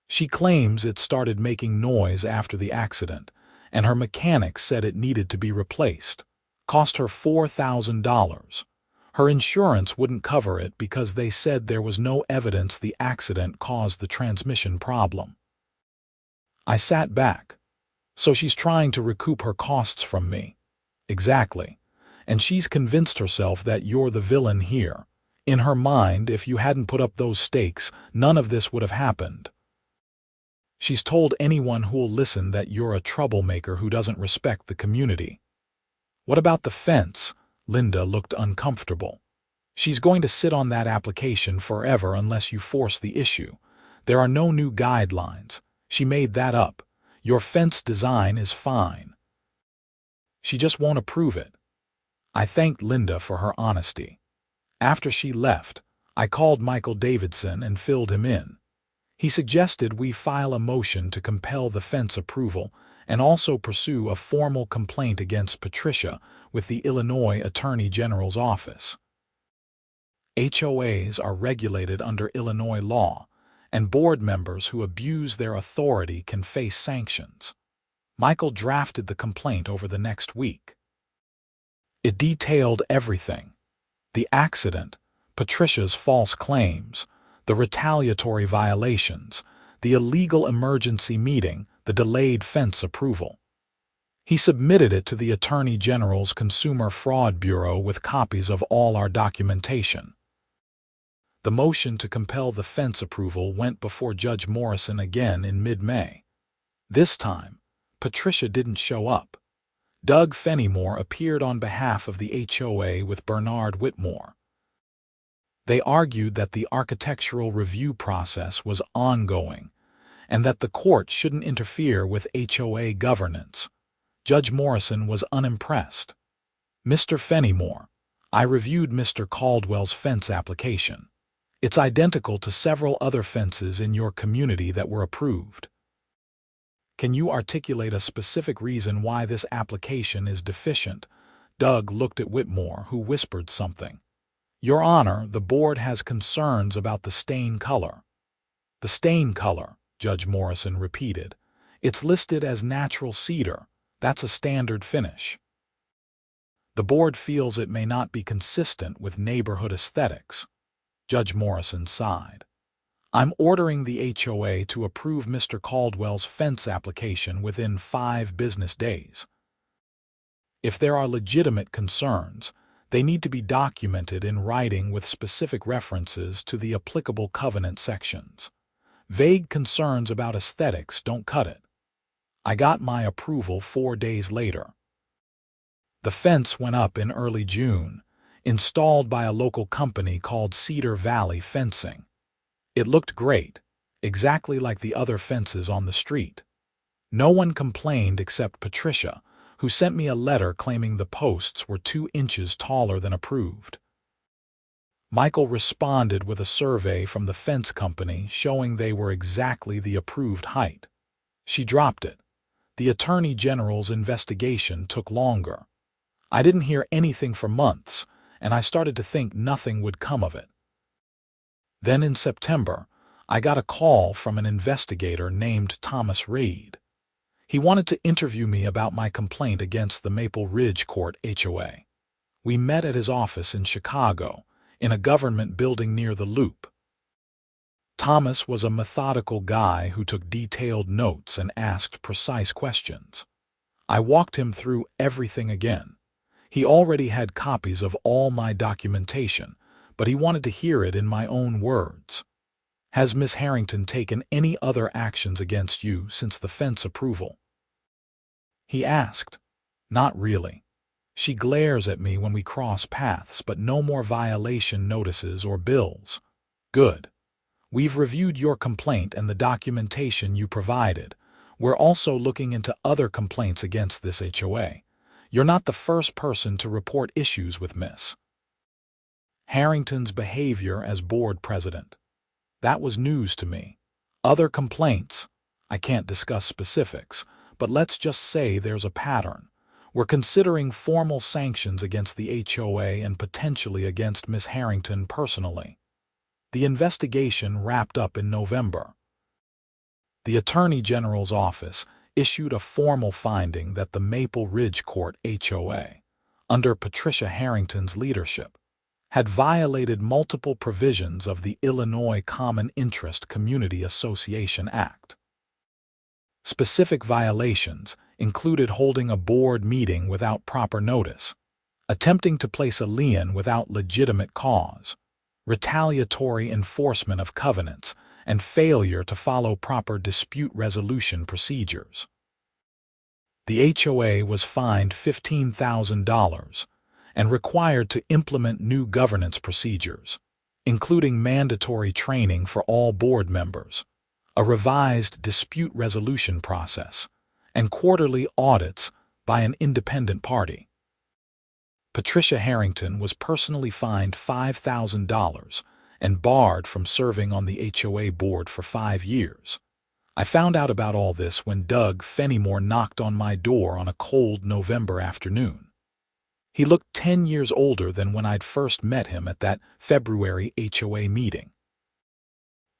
S1: She claims it started making noise after the accident, and her mechanic said it needed to be replaced. Cost her $4,000. Her insurance wouldn't cover it because they said there was no evidence the accident caused the transmission problem. I sat back. So she's trying to recoup her costs from me. Exactly. And she's convinced herself that you're the villain here. In her mind, if you hadn't put up those stakes, none of this would have happened. She's told anyone who'll listen that you're a troublemaker who doesn't respect the community. What about the fence? Linda looked uncomfortable. She's going to sit on that application forever unless you force the issue. There are no new guidelines. She made that up. Your fence design is fine. She just won't approve it. I thanked Linda for her honesty. After she left, I called Michael Davidson and filled him in. He suggested we file a motion to compel the fence approval and also pursue a formal complaint against Patricia with the Illinois Attorney General's office. HOAs are regulated under Illinois law, and board members who abuse their authority can face sanctions. Michael drafted the complaint over the next week. It detailed everything: the accident, Patricia's false claims, the retaliatory violations, the illegal emergency meeting, the delayed fence approval. He submitted it to the Attorney General's Consumer Fraud Bureau with copies of all our documentation. The motion to compel the fence approval went before Judge Morrison again in mid-May. This time, Patricia didn't show up. Doug Fenimore appeared on behalf of the HOA with Bernard Whitmore. They argued that the architectural review process was ongoing and that the court shouldn't interfere with HOA governance. Judge Morrison was unimpressed. Mr. Fenimore, I reviewed Mr. Caldwell's fence application. It's identical to several other fences in your community that were approved. Can you articulate a specific reason why this application is deficient? Doug looked at Whitmore, who whispered something. Your Honor, the board has concerns about the stain color. The stain color, Judge Morrison repeated. It's listed as natural cedar. That's a standard finish. The board feels it may not be consistent with neighborhood aesthetics. Judge Morrison sighed. I'm ordering the HOA to approve Mr. Caldwell's fence application within 5 business days. If there are legitimate concerns, they need to be documented in writing with specific references to the applicable covenant sections. Vague concerns about aesthetics don't cut it. I got my approval 4 days later. The fence went up in early June, installed by a local company called Cedar Valley Fencing. It looked great, exactly like the other fences on the street. No one complained except Patricia, who sent me a letter claiming the posts were 2 inches taller than approved. Michael responded with a survey from the fence company showing they were exactly the approved height. She dropped it. The Attorney General's investigation took longer. I didn't hear anything for months, and I started to think nothing would come of it. Then in September, I got a call from an investigator named Thomas Reed. He wanted to interview me about my complaint against the Maple Ridge Court HOA. We met at his office in Chicago, in a government building near the Loop. Thomas was a methodical guy who took detailed notes and asked precise questions. I walked him through everything again. He already had copies of all my documentation, but he wanted to hear it in my own words. Has Miss Harrington taken any other actions against you since the fence approval? He asked. Not really. She glares at me when we cross paths, but no more violation notices or bills. Good. We've reviewed your complaint and the documentation you provided. We're also looking into other complaints against this HOA. You're not the first person to report issues with Miss Harrington's behavior as board president. That was news to me. Other complaints, I can't discuss specifics, but let's just say there's a pattern. We're considering formal sanctions against the HOA and potentially against Miss Harrington personally. The investigation wrapped up in November. The Attorney General's office issued a formal finding that the Maple Ridge Court HOA, under Patricia Harrington's leadership, had violated multiple provisions of the Illinois Common Interest Community Association Act. Specific violations included holding a board meeting without proper notice, attempting to place a lien without legitimate cause, retaliatory enforcement of covenants, and failure to follow proper dispute resolution procedures. The HOA was fined $15,000 and required to implement new governance procedures, including mandatory training for all board members, a revised dispute resolution process, and quarterly audits by an independent party. Patricia Harrington was personally fined $5,000 and barred from serving on the HOA board for 5 years. I found out about all this when Doug Fenimore knocked on my door on a cold November afternoon. He looked 10 years older than when I'd first met him at that February HOA meeting.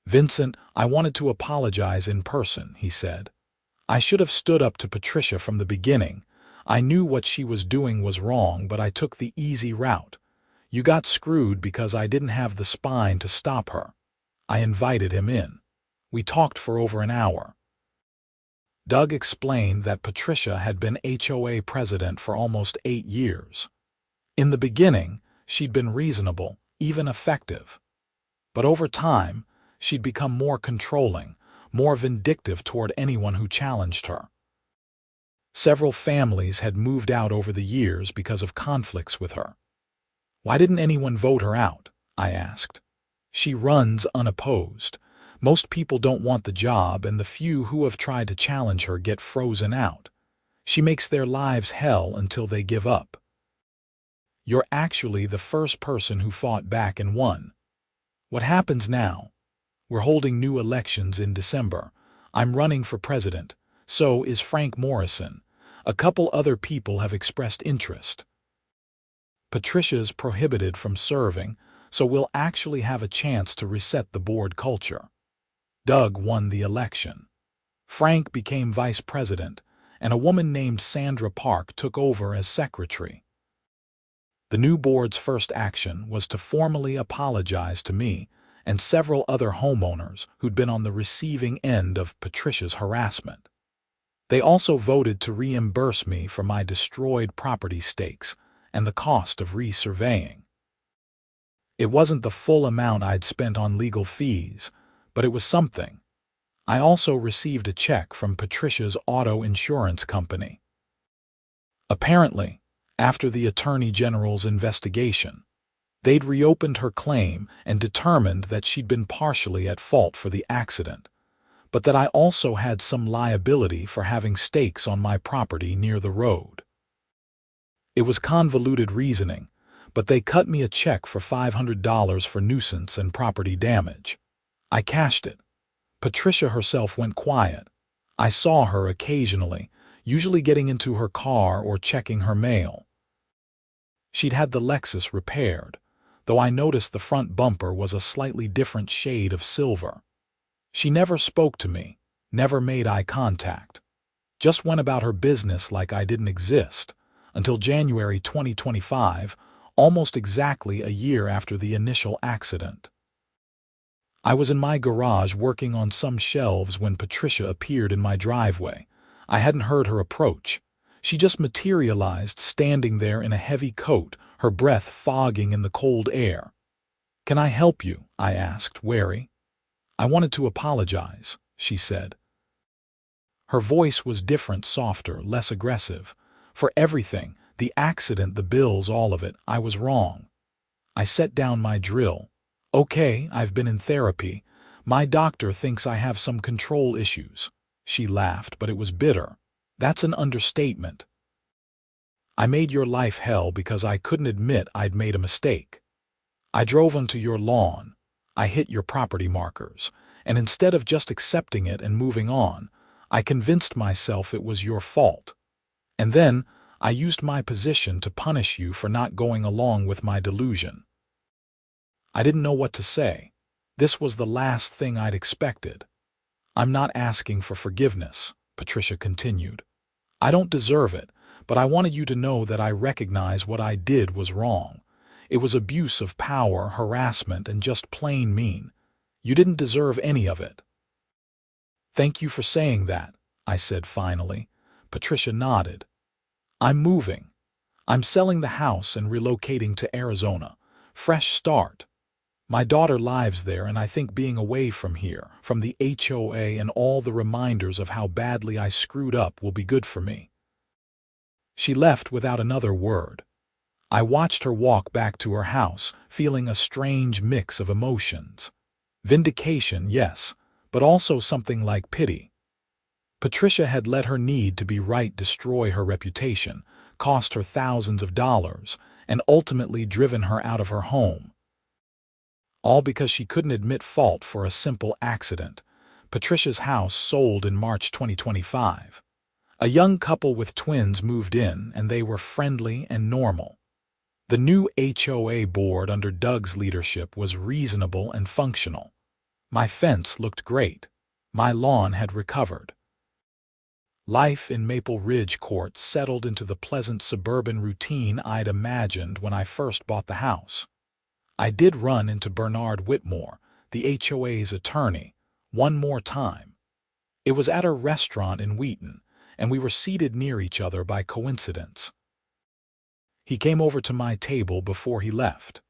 S1: "Vincent, I wanted to apologize in person," he said. "I should have stood up to Patricia from the beginning. I knew what she was doing was wrong, but I took the easy route. You got screwed because I didn't have the spine to stop her." I invited him in. We talked for over an hour. Doug explained that Patricia had been HOA president for almost 8 years. In the beginning, she'd been reasonable, even effective. But over time, she'd become more controlling, more vindictive toward anyone who challenged her. Several families had moved out over the years because of conflicts with her. "Why didn't anyone vote her out?" I asked. "She runs unopposed. Most people don't want the job, and the few who have tried to challenge her get frozen out. She makes their lives hell until they give up." "You're actually the first person who fought back and won. What happens now? We're holding new elections in December. I'm running for president. So is Frank Morrison. A couple other people have expressed interest. Patricia's prohibited from serving, so we'll actually have a chance to reset the board culture." Doug won the election. Frank became vice president, and a woman named Sandra Park took over as secretary. The new board's first action was to formally apologize to me and several other homeowners who'd been on the receiving end of Patricia's harassment. They also voted to reimburse me for my destroyed property stakes and the cost of resurveying. It wasn't the full amount I'd spent on legal fees, but it was something. I also received a check from Patricia's auto insurance company. Apparently, after the Attorney General's investigation, they'd reopened her claim and determined that she'd been partially at fault for the accident, but that I also had some liability for having stakes on my property near the road. It was convoluted reasoning, but they cut me a check for $500 for nuisance and property damage. I cashed it. Patricia herself went quiet. I saw her occasionally, usually getting into her car or checking her mail. She'd had the Lexus repaired, though I noticed the front bumper was a slightly different shade of silver. She never spoke to me, never made eye contact. Just went about her business like I didn't exist, until January 2025, almost exactly a year after the initial accident. I was in my garage working on some shelves when Patricia appeared in my driveway. I hadn't heard her approach. She just materialized, standing there in a heavy coat, her breath fogging in the cold air. "Can I help you?" I asked, wary. "I wanted to apologize," she said. Her voice was different, softer, less aggressive. "For everything, the accident, the bills, all of it, I was wrong." I set down my drill. "Okay, I've been in therapy. My doctor thinks I have some control issues." She laughed, but it was bitter. "That's an understatement. I made your life hell because I couldn't admit I'd made a mistake. I drove onto your lawn. I hit your property markers, and instead of just accepting it and moving on, I convinced myself it was your fault. And then I used my position to punish you for not going along with my delusion." I didn't know what to say. This was the last thing I'd expected. "I'm not asking for forgiveness," Patricia continued. "I don't deserve it, but I wanted you to know that I recognize what I did was wrong. It was abuse of power, harassment, and just plain mean. You didn't deserve any of it." "Thank you for saying that," I said finally. Patricia nodded. I'm moving. I'm selling the house and relocating to Arizona. Fresh start. My daughter lives there, and I think being away from here, from the HOA and all the reminders of how badly I screwed up, will be good for me. She left without another word. I watched her walk back to her house, feeling a strange mix of emotions. Vindication, yes, but also something like pity. Patricia had let her need to be right destroy her reputation, cost her thousands of dollars, and ultimately driven her out of her home. All because she couldn't admit fault for a simple accident. Patricia's house sold in March 2025. A young couple with twins moved in, and they were friendly and normal. The new HOA board under Doug's leadership was reasonable and functional. My fence looked great. My lawn had recovered. Life in Maple Ridge Court settled into the pleasant suburban routine I'd imagined when I first bought the house. I did run into Bernard Whitmore, the HOA's attorney, one more time. It was at a restaurant in Wheaton, and we were seated near each other by coincidence. He came over to my table before he left.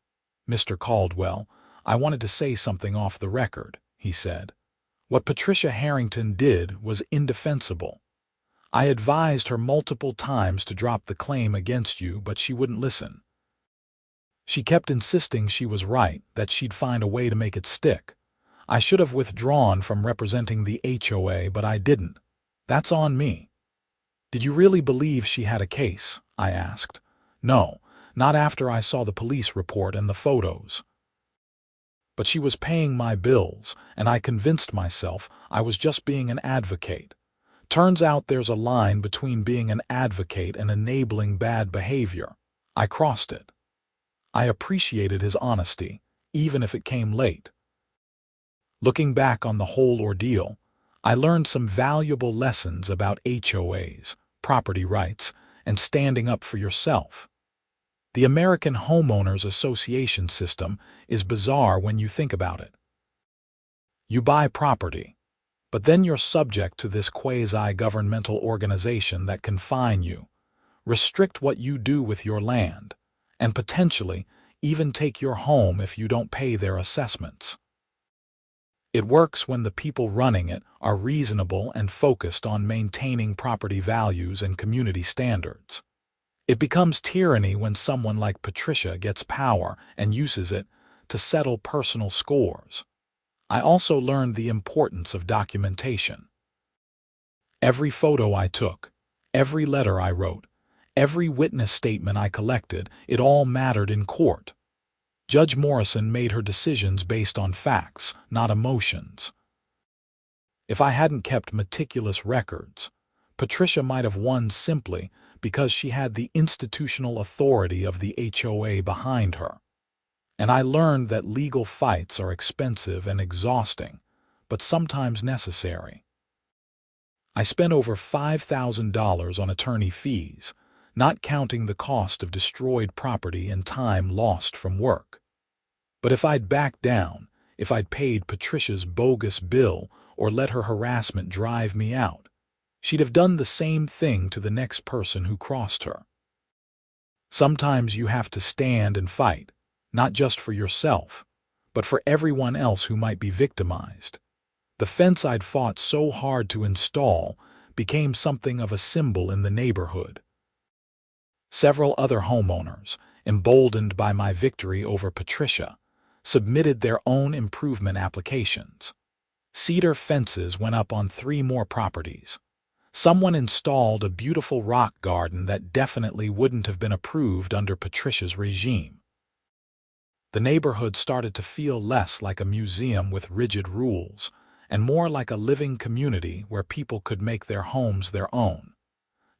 S1: "Mr. Caldwell, I wanted to say something off the record," he said. "What Patricia Harrington did was indefensible. I advised her multiple times to drop the claim against you, but she wouldn't listen. She kept insisting she was right, that she'd find a way to make it stick. I should have withdrawn from representing the HOA, but I didn't. That's on me." "Did you really believe she had a case?" I asked. "No, not after I saw the police report and the photos. But she was paying my bills, and I convinced myself I was just being an advocate. Turns out there's a line between being an advocate and enabling bad behavior. I crossed it." I appreciated his honesty, even if it came late. Looking back on the whole ordeal, I learned some valuable lessons about HOAs, property rights, and standing up for yourself. The American Homeowners Association system is bizarre when you think about it. You buy property, but then you're subject to this quasi-governmental organization that can fine you, restrict what you do with your land, and potentially even take your home if you don't pay their assessments. It works when the people running it are reasonable and focused on maintaining property values and community standards. It becomes tyranny when someone like Patricia gets power and uses it to settle personal scores. I also learned the importance of documentation. Every photo I took, every letter I wrote, every witness statement I collected, it all mattered in court. Judge Morrison made her decisions based on facts, not emotions. If I hadn't kept meticulous records, Patricia might have won simply because she had the institutional authority of the HOA behind her. And I learned that legal fights are expensive and exhausting, but sometimes necessary. I spent over $5,000 on attorney fees, not counting the cost of destroyed property and time lost from work. But if I'd backed down, if I'd paid Patricia's bogus bill or let her harassment drive me out, she'd have done the same thing to the next person who crossed her. Sometimes you have to stand and fight, not just for yourself, but for everyone else who might be victimized. The fence I'd fought so hard to install became something of a symbol in the neighborhood. Several other homeowners, emboldened by my victory over Patricia, submitted their own improvement applications. Cedar fences went up on 3 more properties. Someone installed a beautiful rock garden that definitely wouldn't have been approved under Patricia's regime. The neighborhood started to feel less like a museum with rigid rules, and more like a living community where people could make their homes their own.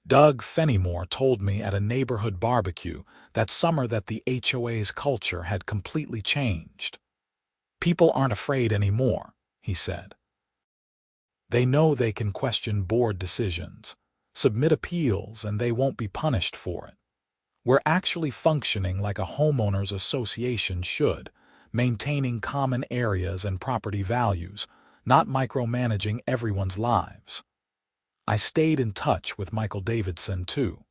S1: Doug Fenimore told me at a neighborhood barbecue that summer that the HOA's culture had completely changed. "People aren't afraid anymore," he said. "They know they can question board decisions, submit appeals, and they won't be punished for it. We're actually functioning like a homeowners association should, maintaining common areas and property values, not micromanaging everyone's lives." I stayed in touch with Michael Davidson, too.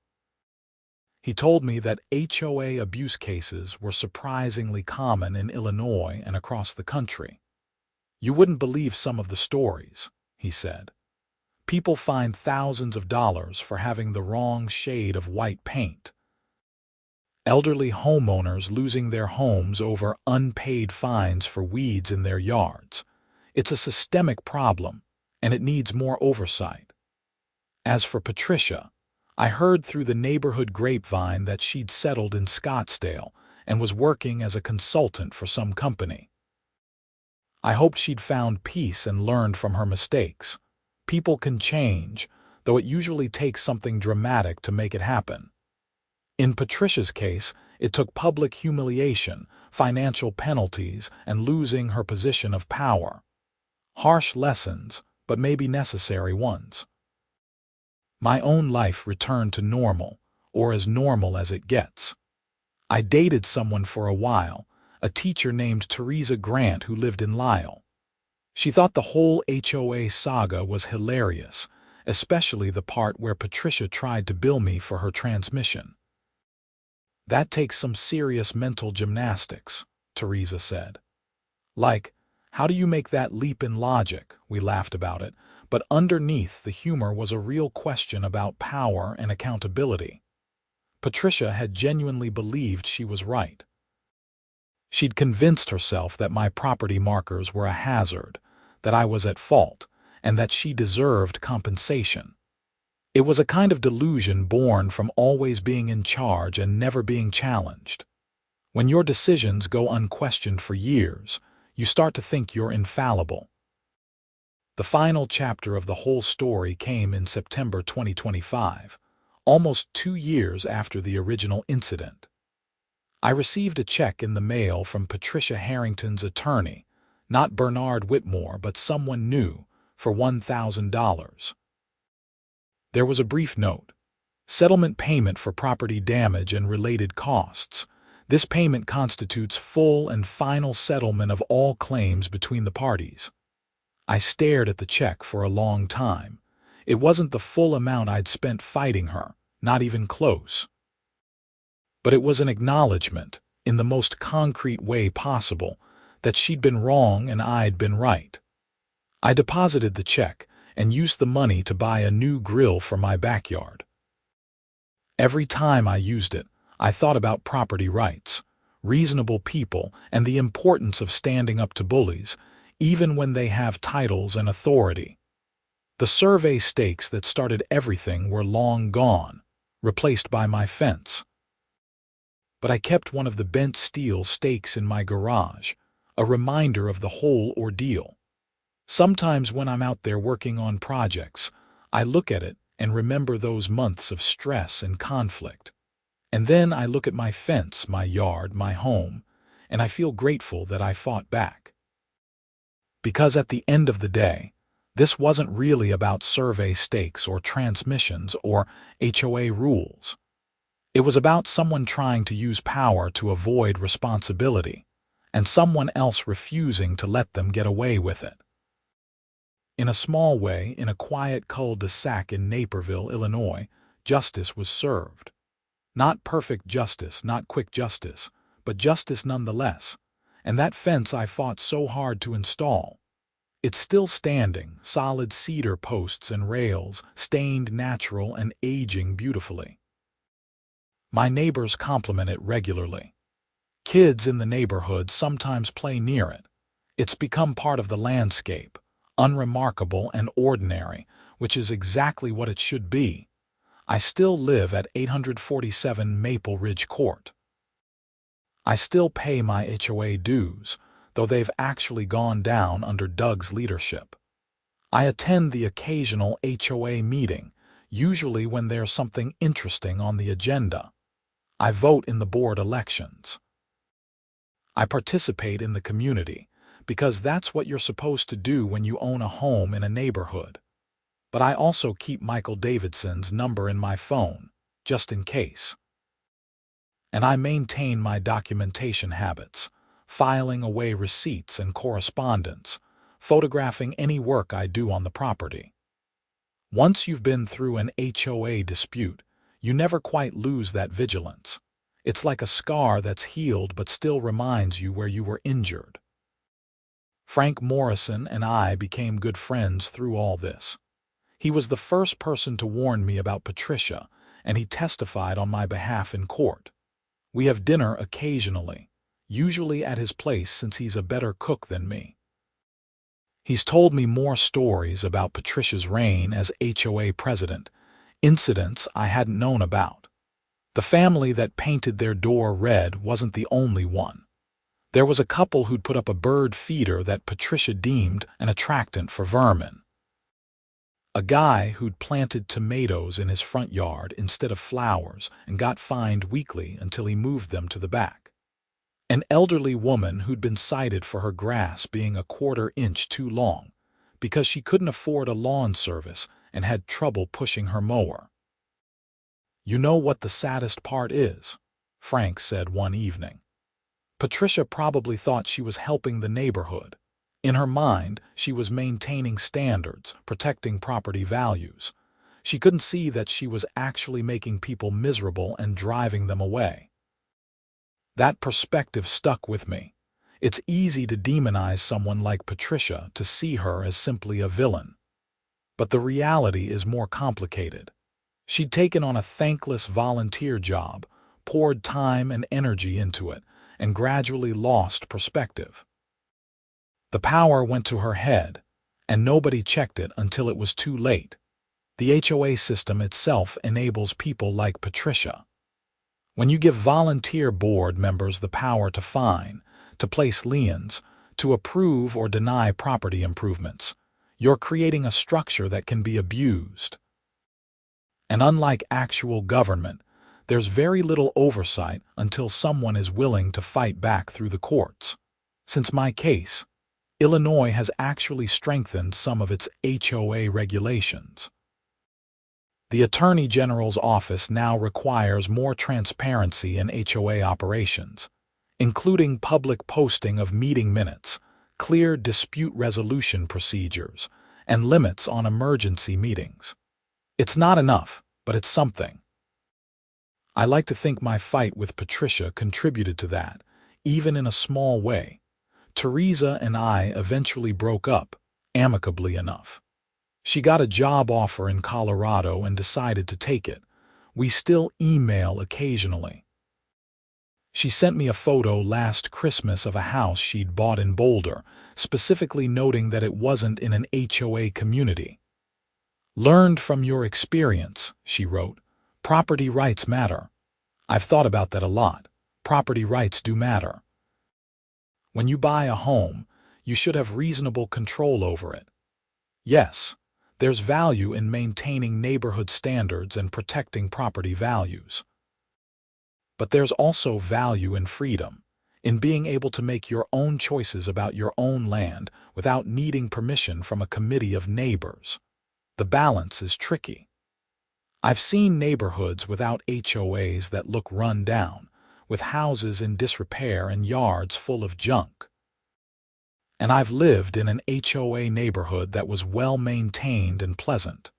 S1: He told me that HOA abuse cases were surprisingly common in Illinois and across the country. You wouldn't believe some of the stories, he said. People fined thousands of dollars for having the wrong shade of white paint. Elderly homeowners losing their homes over unpaid fines for weeds in their yards. It's a systemic problem, and it needs more oversight. As for Patricia, I heard through the neighborhood grapevine that she'd settled in Scottsdale and was working as a consultant for some company. I hoped she'd found peace and learned from her mistakes. People can change, though it usually takes something dramatic to make it happen. In Patricia's case, it took public humiliation, financial penalties, and losing her position of power. Harsh lessons, but maybe necessary ones. My own life returned to normal, or as normal as it gets. I dated someone for a while, a teacher named Teresa Grant who lived in Lisle. She thought the whole HOA saga was hilarious, especially the part where Patricia tried to bill me for her transmission. That takes some serious mental gymnastics, Teresa said. Like, how do you make that leap in logic? We laughed about it, but underneath the humor was a real question about power and accountability. Patricia had genuinely believed she was right. She'd convinced herself that my property markers were a hazard, that I was at fault, and that she deserved compensation. It was a kind of delusion born from always being in charge and never being challenged. When your decisions go unquestioned for years, you start to think you're infallible. The final chapter of the whole story came in September 2025, almost 2 years after the original incident. I received a check in the mail from Patricia Harrington's attorney, not Bernard Whitmore but someone new, for $1,000. There was a brief note. Settlement payment for property damage and related costs. This payment constitutes full and final settlement of all claims between the parties. I stared at the check for a long time. It wasn't the full amount I'd spent fighting her, not even close. But it was an acknowledgement, in the most concrete way possible, that she'd been wrong and I'd been right. I deposited the check and used the money to buy a new grill for my backyard. Every time I used it, I thought about property rights, reasonable people, and the importance of standing up to bullies, even when they have titles and authority. The survey stakes that started everything were long gone, replaced by my fence. But I kept one of the bent steel stakes in my garage, a reminder of the whole ordeal. Sometimes when I'm out there working on projects, I look at it and remember those months of stress and conflict. And then I look at my fence, my yard, my home, and I feel grateful that I fought back. Because at the end of the day, this wasn't really about survey stakes or transmissions or HOA rules. It was about someone trying to use power to avoid responsibility, and someone else refusing to let them get away with it. In a small way, in a quiet cul-de-sac in Naperville, Illinois, justice was served. Not perfect justice, not quick justice, but justice nonetheless. And that fence I fought so hard to install. It's still standing, solid cedar posts and rails, stained natural and aging beautifully. My neighbors compliment it regularly. Kids in the neighborhood sometimes play near it. It's become part of the landscape, unremarkable and ordinary, which is exactly what it should be. I still live at 847 Maple Ridge Court. I still pay my HOA dues, though they've actually gone down under Doug's leadership. I attend the occasional HOA meeting, usually when there's something interesting on the agenda. I vote in the board elections. I participate in the community, because that's what you're supposed to do when you own a home in a neighborhood. But I also keep Michael Davidson's number in my phone, just in case. And I maintain my documentation habits, filing away receipts and correspondence, photographing any work I do on the property. Once you've been through an HOA dispute, you never quite lose that vigilance. It's like a scar that's healed but still reminds you where you were injured. Frank Morrison and I became good friends through all this. He was the first person to warn me about Patricia, and he testified on my behalf in court. We have dinner occasionally, usually at his place since he's a better cook than me. He's told me more stories about Patricia's reign as HOA president, incidents I hadn't known about. The family that painted their door red wasn't the only one. There was a couple who'd put up a bird feeder that Patricia deemed an attractant for vermin. A guy who'd planted tomatoes in his front yard instead of flowers and got fined weekly until he moved them to the back. An elderly woman who'd been cited for her grass being a quarter-inch too long because she couldn't afford a lawn service and had trouble pushing her mower. "You know what the saddest part is?" Frank said one evening. Patricia probably thought she was helping the neighborhood. In her mind, she was maintaining standards, protecting property values. She couldn't see that she was actually making people miserable and driving them away. That perspective stuck with me. It's easy to demonize someone like Patricia, to see her as simply a villain. But the reality is more complicated. She'd taken on a thankless volunteer job, poured time and energy into it, and gradually lost perspective. The power went to her head, and nobody checked it until it was too late. The HOA system itself enables people like Patricia. When you give volunteer board members the power to fine, to place liens, to approve or deny property improvements, you're creating a structure that can be abused. And unlike actual government, there's very little oversight until someone is willing to fight back through the courts. Since my case, Illinois has actually strengthened some of its HOA regulations. The Attorney General's office now requires more transparency in HOA operations, including public posting of meeting minutes, clear dispute resolution procedures, and limits on emergency meetings. It's not enough, but it's something. I like to think my fight with Patricia contributed to that, even in a small way. Teresa and I eventually broke up, amicably enough. She got a job offer in Colorado and decided to take it. We still email occasionally. She sent me a photo last Christmas of a house she'd bought in Boulder, specifically noting that it wasn't in an HOA community. "Learned from your experience," she wrote. "Property rights matter." I've thought about that a lot. Property rights do matter. When you buy a home, you should have reasonable control over it. Yes, there's value in maintaining neighborhood standards and protecting property values. But there's also value in freedom, in being able to make your own choices about your own land without needing permission from a committee of neighbors. The balance is tricky. I've seen neighborhoods without HOAs that look run down, with houses in disrepair and yards full of junk. And I've lived in an HOA neighborhood that was well maintained and pleasant.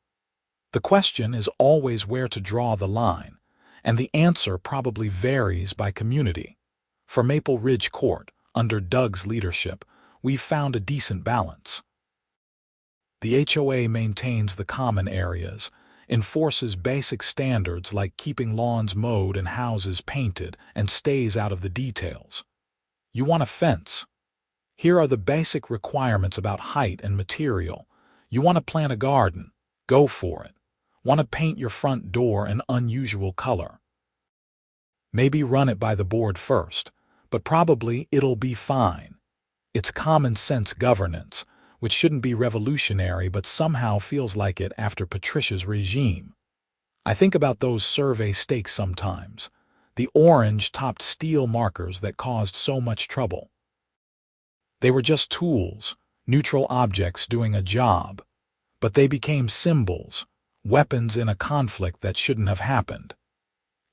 S1: The question is always where to draw the line, and the answer probably varies by community. For Maple Ridge Court, under Doug's leadership, we've found a decent balance. The HOA maintains the common areas, enforces basic standards like keeping lawns mowed and houses painted, and stays out of the details. You want a fence? Here are the basic requirements about height and material. You want to plant a garden? Go for it. Want to paint your front door an unusual color? Maybe run it by the board first, but probably it'll be fine. It's common sense governance, which shouldn't be revolutionary but somehow feels like it after Patricia's regime. I think about those survey stakes sometimes, the orange-topped steel markers that caused so much trouble. They were just tools, neutral objects doing a job, but they became symbols, weapons in a conflict that shouldn't have happened.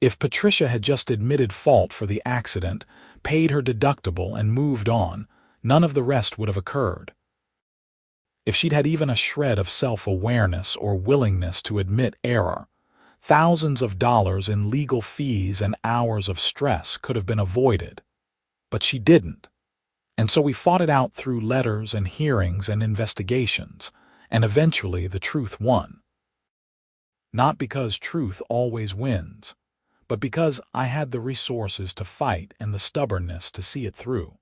S1: If Patricia had just admitted fault for the accident, paid her deductible, and moved on, none of the rest would have occurred. If she'd had even a shred of self-awareness or willingness to admit error, thousands of dollars in legal fees and hours of stress could have been avoided. But she didn't. And so we fought it out through letters and hearings and investigations, and eventually the truth won. Not because truth always wins, but because I had the resources to fight and the stubbornness to see it through.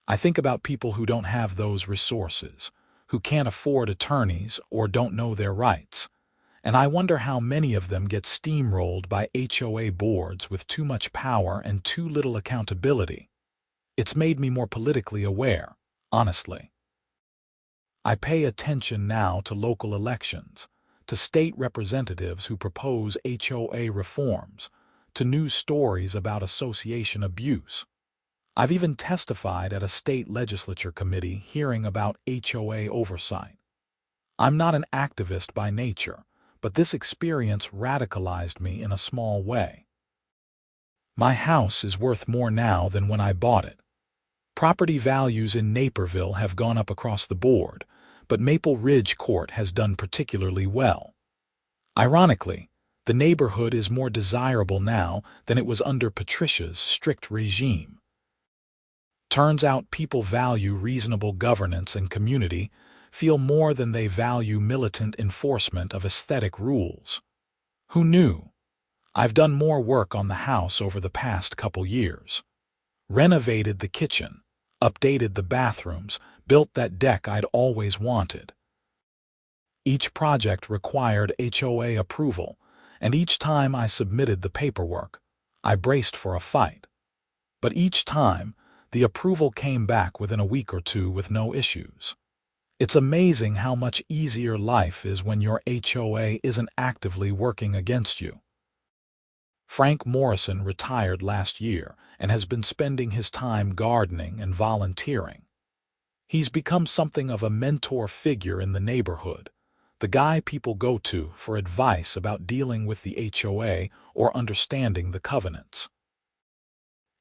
S1: I think about people who don't have those resources, who can't afford attorneys or don't know their rights, and I wonder how many of them get steamrolled by HOA boards with too much power and too little accountability. It's made me more politically aware, honestly. I pay attention now to local elections, to state representatives who propose HOA reforms, to news stories about association abuse. I've even testified at a state legislature committee hearing about HOA oversight. I'm not an activist by nature, but this experience radicalized me in a small way. My house is worth more now than when I bought it. Property values in Naperville have gone up across the board, but Maple Ridge Court has done particularly well. Ironically, the neighborhood is more desirable now than it was under Patricia's strict regime. Turns out people value reasonable governance and community, feel more than they value militant enforcement of aesthetic rules. Who knew? I've done more work on the house over the past couple years. Renovated the kitchen, updated the bathrooms, built that deck I'd always wanted. Each project required HOA approval, and each time I submitted the paperwork, I braced for a fight. But each time, the approval came back within a week or two with no issues. It's amazing how much easier life is when your HOA isn't actively working against you. Frank Morrison retired last year and has been spending his time gardening and volunteering. He's become something of a mentor figure in the neighborhood, the guy people go to for advice about dealing with the HOA or understanding the covenants.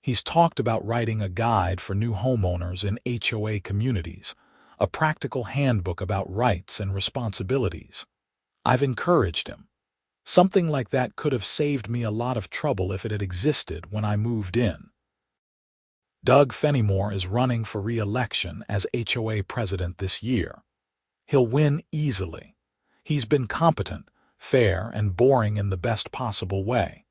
S1: He's talked about writing a guide for new homeowners in HOA communities, a practical handbook about rights and responsibilities. I've encouraged him. Something like that could have saved me a lot of trouble if it had existed when I moved in. Doug Fenimore is running for re-election as HOA president this year. He'll win easily. He's been competent, fair, and boring in the best possible way.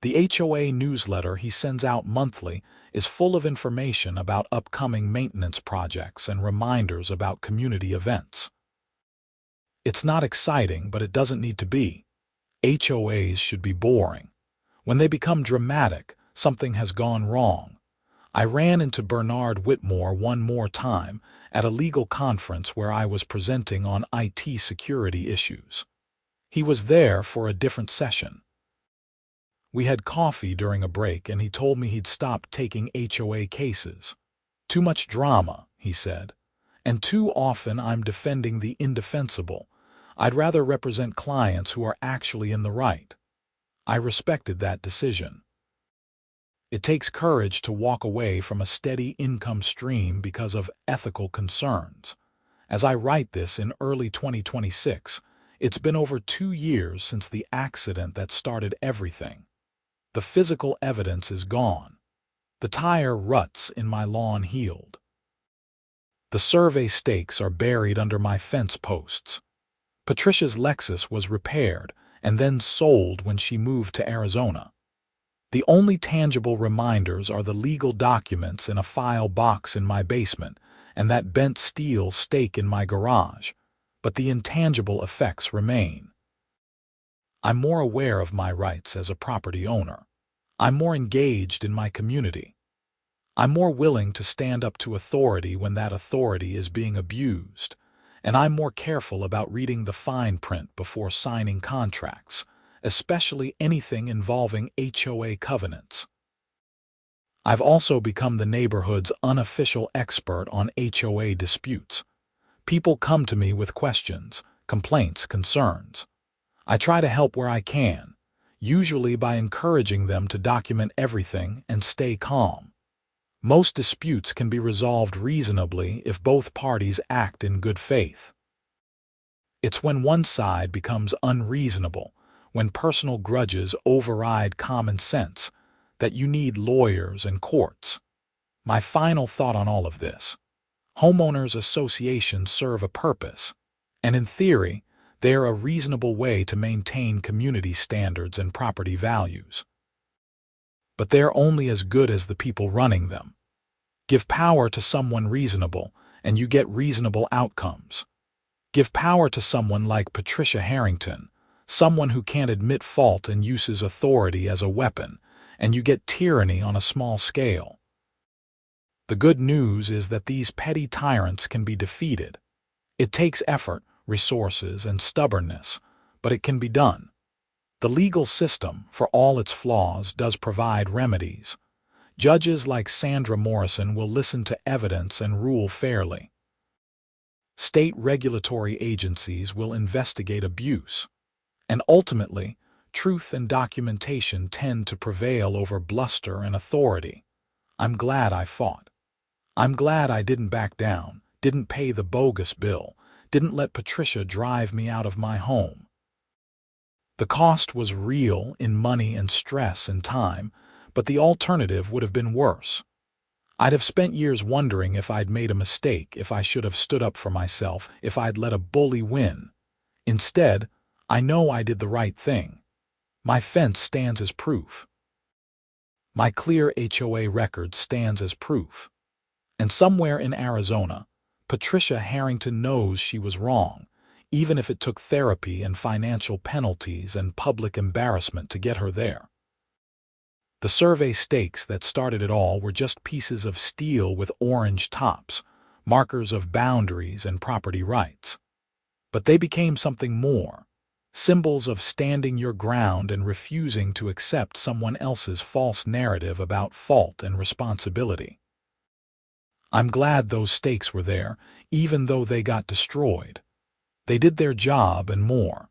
S1: The HOA newsletter he sends out monthly is full of information about upcoming maintenance projects and reminders about community events. It's not exciting, but it doesn't need to be. HOAs should be boring. When they become dramatic, something has gone wrong. I ran into Bernard Whitmore one more time at a legal conference where I was presenting on IT security issues. He was there for a different session. We had coffee during a break and he told me he'd stopped taking HOA cases. Too much drama, he said, and too often I'm defending the indefensible. I'd rather represent clients who are actually in the right. I respected that decision. It takes courage to walk away from a steady income stream because of ethical concerns. As I write this in early 2026, it's been over 2 years since the accident that started everything. The physical evidence is gone. The tire ruts in my lawn healed. The survey stakes are buried under my fence posts. Patricia's Lexus was repaired and then sold when she moved to Arizona. The only tangible reminders are the legal documents in a file box in my basement and that bent steel stake in my garage, but the intangible effects remain. I'm more aware of my rights as a property owner. I'm more engaged in my community. I'm more willing to stand up to authority when that authority is being abused, and I'm more careful about reading the fine print before signing contracts, especially anything involving HOA covenants. I've also become the neighborhood's unofficial expert on HOA disputes. People come to me with questions, complaints, concerns. I try to help where I can, usually by encouraging them to document everything and stay calm. Most disputes can be resolved reasonably if both parties act in good faith. It's when one side becomes unreasonable, when personal grudges override common sense, that you need lawyers and courts. My final thought on all of this: homeowners associations serve a purpose, and in theory, they are a reasonable way to maintain community standards and property values. But they're only as good as the people running them. Give power to someone reasonable, and you get reasonable outcomes. Give power to someone like Patricia Harrington, someone who can't admit fault and uses authority as a weapon, and you get tyranny on a small scale. The good news is that these petty tyrants can be defeated. It takes effort, resources, and stubbornness, but it can be done. The legal system, for all its flaws, does provide remedies. Judges like Sandra Morrison will listen to evidence and rule fairly. State regulatory agencies will investigate abuse. And ultimately, truth and documentation tend to prevail over bluster and authority. I'm glad I fought. I'm glad I didn't back down, didn't pay the bogus bill, didn't let Patricia drive me out of my home. The cost was real in money and stress and time, but the alternative would have been worse. I'd have spent years wondering if I'd made a mistake, if I should have stood up for myself, if I'd let a bully win. Instead, I know I did the right thing. My fence stands as proof. My clear HOA record stands as proof. And somewhere in Arizona, Patricia Harrington knows she was wrong, even if it took therapy and financial penalties and public embarrassment to get her there. The survey stakes that started it all were just pieces of steel with orange tops, markers of boundaries and property rights. But they became something more, symbols of standing your ground and refusing to accept someone else's false narrative about fault and responsibility. I'm glad those stakes were there, even though they got destroyed. They did their job and more.